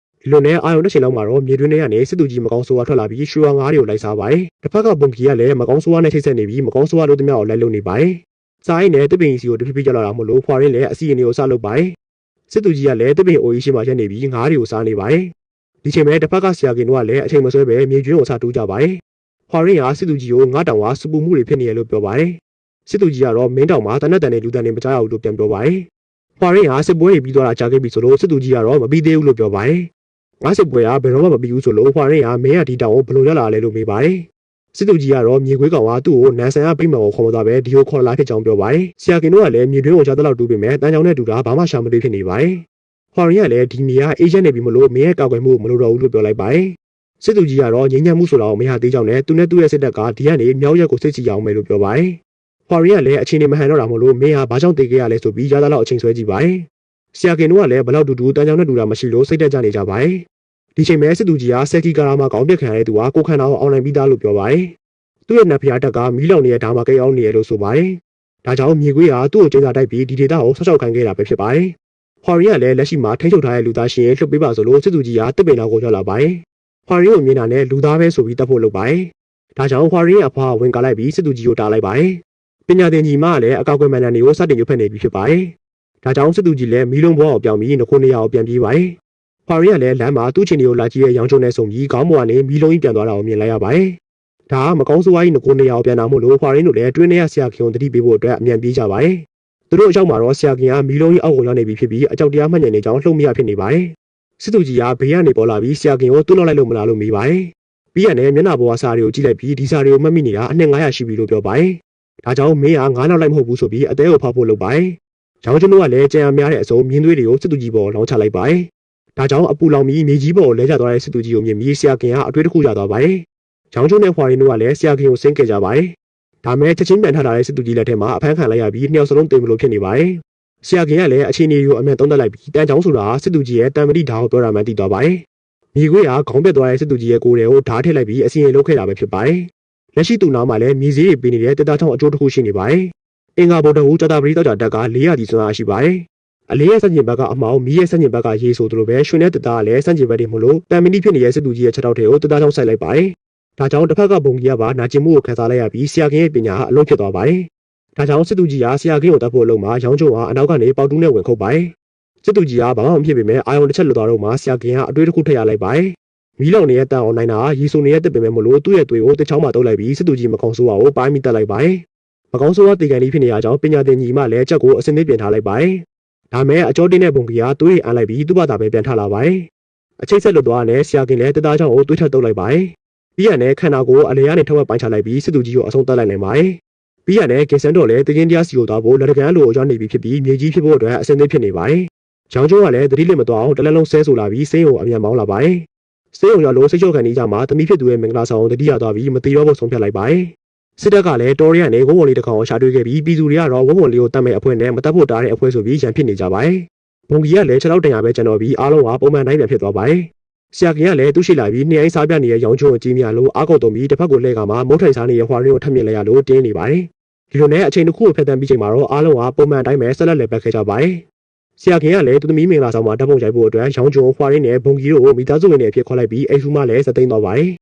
ဒီလိုနဲ့အာယုံတက်ချိန်လောက်မှာတော့မြေတွင်းထဲကနေစစ်သူကြီးမကောင်းဆိုးဝါးထွက်လာပြီးရွှေဝါငါးတွေကိုလိုက်စားပါတယ်။တစ်ဖက်ကဘုံကြီးကလည်းမကောင်းဆိုးဝါးနဲ့ချိတ်ဆက်နေပြီးမကောင်းဆိုးဝါးလို့တမျှကိုလိုက်လုံနေပါတယ်။စားရင်လည်းတပင်စီကိုတဖြည်းဖြည်းကြောက်လာတာမို့လို့ဖွာရင်းလည်းအစီအရင်ကိုစလုပ်ပါတယ်။စစ်သူကြီးကလည်းတပင်အိုကြီးရှိမှရက်နေပြီးငါးတွေကိုစားနေပါတယ်။ဒီချိန်မှာတစ်ဖက်ကဆရာကင်တို့ကလည်းအချိန်မဆွဲပဲမြေကျွန်းကိုစတူးကြပါတယ်။ဖွာရင်းကစစ်သူကြီးကိုငါးတောင်ကစပူမှုတွေဖြစ်နေရလို့ပြောပါတယ်။စစ်သူကြီးကတော့မင်းတောင်မှာတနက်တန်နဲ့လူတန်တွေမကြောက်ဘူးလို့ပြန်ပြောပါတယ်။ဖွာရင်းကစစ်ပွဲတွေပြီးသွားတာကြာခဲ့ပြီဆိုလို့စစ်သူကြီးကတော့မပြီးသေးဘူးလို့ပြောပါတယ်။ငါစစ်ပွဲကဘယ်တော့မှမပြီးဘူးဆိုလို့ဖွာရင်းကမင်းကဒီတောင်ကိုဘလို့ရလာလဲလို့မေးပါတယ်။စစ်သူကြီးကတော့မြေခွေးကောင်ကသူ့ကိုနန်ဆန်ကပြိမှောင်ကိုခေါ်မသွားပဲဒီကိုခေါ်လာဖြစ်ကြောင်းပြောပါတယ်။ဆရာကင်တို့ကလည်းမြေတွင်းကိုကြားတော့တူးပေမဲ့တန်းချောင်းနဲ့တူတာဘာမှရှာမတွေ့ဖြစ်နေပါတယ်။ဖွာရင်းကလည်းဒီမြေကအေဂျင့်နေပြီမလို့မင်းရဲ့ကောက်ွယ်မှုမလိုတော့ဘူးလို့ပြောလိုက်ပါတယ်။စစ်သူကြီးကတော့ငြိမ်းချမ်းမှုဆိုတာကိုမရသေးကြောင်းနဲ့သူနဲ့သူ့ရဲ့စစ်တပ်ကဒီကနေမြောက်ရက်ကိုစစ်ချီအောင်မယ်လို့ပြောပါတယ်။ဖွာရင်းကလည်းအချိန်နေမဟန်တော့တာမို့လို့မင်းဟာဘာကြောင့်တေခဲ့ရလဲဆိုပြီးရသလောက်အချိန်ဆွဲကြည့်ပါတယ်။ဆရာကင်တို့ကလည်းဘလောက်တူတူတန်းချောင်းနဲ့တူတာမရှိလို့စိတ်တက်ကြနေကြပါတယ်။ဒီချိန်မှာစစ်သူကြီးကဆက်ကီကာရာမှာကောင်းပြက်ခံရတဲ့သူကကိုခန္ဓာကိုအောင်နိုင်ပြီးသားလို့ပြောပါတယ်။သူ့ရဲ့နတ်ဖျားတက်ကမီးလောင်နေတဲ့ဓာမကိတ်အောင်နေရလို့ဆိုပါတယ်။ဒါကြောင့်မြေခွေးကသူ့ကိုကျင်းစာတိုက်ပြီးဒီဒေတာကိုဆောက်ရှောက်ခံခဲ့တာပဲဖြစ်ပါတယ်။ဖွာရီကလည်းလက်ရှိမှာထိန်းချုပ်ထားတဲ့လူသားရှင်ရဲ့လှုပ်ပေးပါဆိုလို့စစ်သူကြီးကတစ်ပင်တော်ကိုရောက်လာပါတယ်။ဖွာရီကိုမြင်တာနဲ့လူသားပဲဆိုပြီးတတ်ဖို့လုပ်ပါတယ်။ဒါကြောင့်ဖွာရီရဲ့အဖွားဝင်ကားလိုက်ပြီးစစ်သူကြီးကိုတားလိုက်ပါတယ်။ပညာသင်ကြီးမကလည်းအကောက်ကွယ်မန်နန်တွေကိုစတင်ရွတ်ဖက်နေပြီဖြစ်ပါတယ်။ဒါကြောင့်စစ်သူကြီးလည်းမီးလုံးဘွားကိုပြောင်းပြီးနှခုနေရာကိုပြန်ပြေးပါတယ်။ဖွာရီကလည်းလမ်းမှာသူ့ချင်းတွေကိုလာကြည့်ရဲ့ရောင်ချုံနဲ့ဆုံပြီးခေါင်းပေါ်ကနေမီးလုံးကြီးပြန်သွားတာကိုမြင်လိုက်ရပါတယ်။ဒါကမကောင်းဆိုးဝါးကြီးနှခုနေရာကိုပြန်လာမို့လို့ဖွာရီတို့လည်းတွင်းထဲကဆရာခင်ကိုတတိပေးဖို့အတွက်အမြန်ပြေးကြပါတယ်။သူတို့အရောက်မှာတော့ဆရာခင်ကမီးလုံးကြီးအောက်ကိုရောက်နေပြီဖြစ်ပြီးအကြောက်တရားမှတ်ညံနေကြောင်းလှုပ်မရဖြစ်နေပါတယ်။စစ်သူကြီးကဘေးကနေပေါ်လာပြီးဆရာခင်ကိုတွန်းလောက်လိုက်လို့မလားလို့မေးပါတယ်။ပြီးရတဲ့မျက်နှာပေါ်ကစာတွေကိုကြည့်လိုက်ပြီးဒီစာတွေကိုမှတ်မိနေတာအနှစ်900ရှိပြီလို့ပြောပါတယ်။ဒါကြောင့်မင်းက9နောက်လိုက်မဟုတ်ဘူးဆိုပြီးအသေးကိုဖောက်ဖို့လုပ်ပါတယ်။ရောင်ကျွန်းတို့ကလည်းကြံရများတဲ့အစုံမြင်းသွေးတွေကိုစစ်သူကြီးပေါ်လောင်းချလိုက်ပါတယ်။ဒါကြောင့်အပူလောင်ပြီးမြေကြီးပေါ်ကိုလဲကျသွားတဲ့စစ်သူကြီးကိုမြင်ပြီးဆရာခင်ကအတွေ့တစ်ခုရသွားပါတယ်။ရောင်ကျွန်းနဲ့ဖွာရီတို့ကလည်းဆရာခင်ကိုဆင်းခဲ့ကြပါတယ်။ဒါမဲ့ချက်ချင်းပြန်ထလာတဲ့စစ်သူကြီးလက်ထဲမှာအဖမ်းခံလိုက်ရပြီးနှစ်ယောက်စလုံးတင်မလို့ဖြစ်နေပါတယ်။ဆရာခင်ကလည်းအခြေအနေကိုအမြန်သုံးသပ်လိုက်ပြီးတန်ချောင်းဆိုတာစစ်သူကြီးရဲ့တန်မတိဓာတ်ကိုပြောတာမှသိသွားပါတယ်။မြေခွေးကခေါင်းပြက်သွားတဲ့စစ်သူကြီးရဲ့ကိုယ်တွေကိုဓာတ်ထည့်လိုက်ပြီးအစီရင်လုပ်ခဲ့တာပဲဖြစ်ပါတယ်။လက်ရှိသူ့နားမှာလည်းမြေစည်းတွေပေးနေတဲ့တက်တာချောင်းအကျိုးတစ်ခုရှိနေပါတယ်။အင်္ဂါဗုဒ္ဓဟူကြာတာပရိတောက်တာတက်က400ဒီစွမ်းအားရှိပါတယ်။အလေးရဲ့စัญญင်ဘက်ကအမောင်မီးရဲ့စัญญင်ဘက်ကရေးဆိုသလိုပဲရွှေနဲ့တက်တာကလည်းစัญญင်ဘက်တွေမို့လို့တန်မတိဖြစ်နေတဲ့စစ်သူကြီးရဲ့ခြေထောက်တွေကိုတက်တာချောင်းဆိုင်လိုက်ပါတယ်။ဒါကြောင့်တစ်ဖက်ကဘုံကြီးကပါနာကျင်မှုကိုခံစားလိုက်ရပြီးဆရာခင်ရဲ့ပညာဟာအလုံးဖြစ်သွားပါတယ်။ဒါကြောင့်စစ်သူကြီးကဆရာခင်ကိုတတ်ဖို့အလုံးမှာရောင်းချုံကအနောက်ကနေပေါက်တူးနဲ့ဝင်ခုတ်ပါတယ်။စစ်သူကြီးကဘာမှမဖြစ်ပေမဲ့အာယုံတစ်ချက်လွတ်သွားတော့မှဆရာခင်ကအတွေးတစ်ခုထည့်ရလိုက်ပါတယ်။မီးလောင်နေတဲ့တန်အောင်နိုင်တာရေဆိုနေတဲ့တက်ပင်ပဲမို့လို့သူ့ရဲ့သွေးကိုတစ်ချောင်းမှတုပ်လိုက်ပြီးစစ်သူကြီးမကောင်းဆိုးအောင်ပိုင်းမိတက်လိုက်ပါတယ်။မကောင်းဆိုးကတေကန်လေးဖြစ်နေရကြောင်းပညာသင်ကြီးမှလည်းချက်ကိုအစင်းသေးပြင်ထားလိုက်ပါတယ်။ဒါမဲ့အကျော်တင်းတဲ့ဘုံကြီးကသွေးအန်လိုက်ပြီးသူ့ဘာသာပဲပြန်ထလာပါတယ်။အချိတ်ဆက်လွတ်သွားတဲ့ဆရာခင်လည်းတသားချောင်းကိုသွေးထက်တုပ်လိုက်ပါတယ်။ပြီးရတဲ့ခန္ဓာကိုယ်အလေကနေထက်ဝက်ပိုင်းချလိုက်ပြီးစစ်သူကြီးကိုအဆုံးသတ်လိုက်နိုင်ပါတယ်။ပြီးရတဲ့ကင်ဆန်တော်လည်းတကင်းတရားစီကိုသွားဖို့လက်တကန်းလိုရောက်နေပြီဖြစ်ပြီးမြေကြီးဖြစ်ဖို့အတွက်အစင်းသေးဖြစ်နေပါတယ်။ရောင်ကျိုးကလည်းတတိလက်မသွားအောင်တလက်လုံးဆဲဆိုလာပြီးစိတ်ကိုအမြန်မောင်းလာပါတယ်။စိတ်ုံရောက်လို့စိတ်ချုပ်ခံနေကြမှာတမိဖြစ်သူရဲ့မင်္ဂလာဆောင်တတိယသွားပြီးမတိတော့ဖို့ဆုံးဖြတ်လိုက်ပါတယ်။စစ်တပ်ကလည်းတော်ရီကနေဝုံဝုံလေးတစ်ကောင်ရှာတွေ့ခဲ့ပြီးပြည်သူတွေကတော့ဝုံဝုံလေးကိုတတ်မဲ့အဖွဲ့နဲ့မတတ်ဖို့တားတဲ့အဖွဲ့ဆိုပြီးရန်ဖြစ်နေကြပါတယ်။ဘုံကြီးကလည်း6လောက်တန်ရပဲကျွန်တော်ပြီးအားလုံးကပုံမှန်တိုင်းပြန်ဖြစ်သွားပါတယ် ဆရာခင်ကလည်းသူ့ရှိလာပြီးနှစ်အိုင်းစားပြနေတဲ့ရောင်ချုံကိုကြီးမြလို့အားကောက်တုံပြီးတစ်ဖက်ကိုလှည့်ကမှမုတ်ထိုင်စားနေတဲ့ဟွာရင်းကိုထပ်မြင်လိုက်ရလို့တင်းနေပါတယ်ဒီလိုနဲ့အချိန်တစ်ခုကိုဖျက်ဆီးပြီးချိန်မှာတော့အားလုံးကပုံမှန်တိုင်းပဲဆက်လက်လည်ပတ်ခဲ့ကြပါတယ်ဆရာခင်ကလည်းသူသမီးမင်္ဂလာဆောင်မှာဓာတ်ပုံရိုက်ဖို့အတွက်ရောင်ချုံဟွာရင်းနဲ့ဘုံကြီးတို့ကိုမိသားစုဝင်တွေအဖြစ်ခေါ်လိုက်ပြီးအိမ်ဖူးမှလည်းစသိမ်းသွားပါတယ်